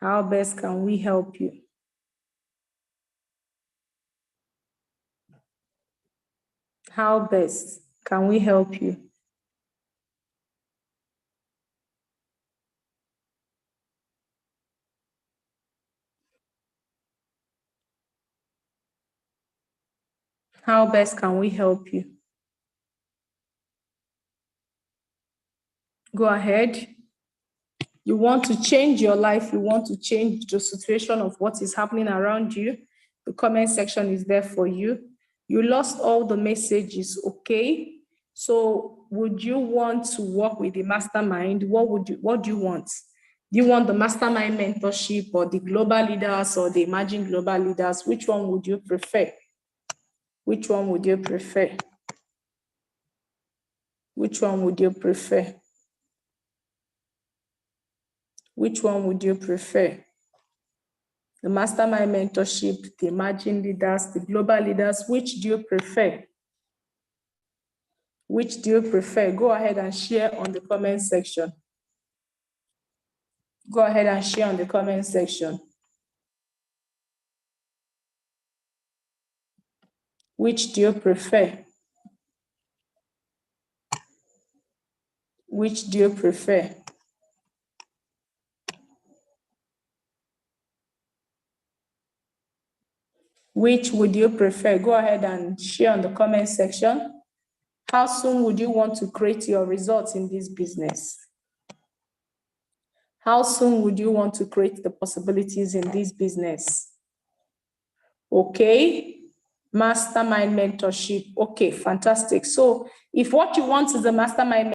How best can we help you? How best can we help you? How best can we help you? Go ahead. You want to change your life. You want to change the situation of what is happening around you. The comment section is there for you. You lost all the messages, okay? So would you want to work with the mastermind? What do you want? Do you want the mastermind mentorship or the global leaders or the emerging global leaders? Which one would you prefer? Which one would you prefer? Which one would you prefer? Which one would you prefer? The mastermind mentorship, the emerging leaders, the global leaders, which do you prefer? Which do you prefer? Go ahead and share on the comment section. Go ahead and share on the comment section. Which do you prefer? Which do you prefer? Which would you prefer? Go ahead and share on the comment section. How soon would you want to create your results in this business? How soon would you want to create the possibilities in this business? Okay, mastermind mentorship. Okay, fantastic. So if what you want is a mastermind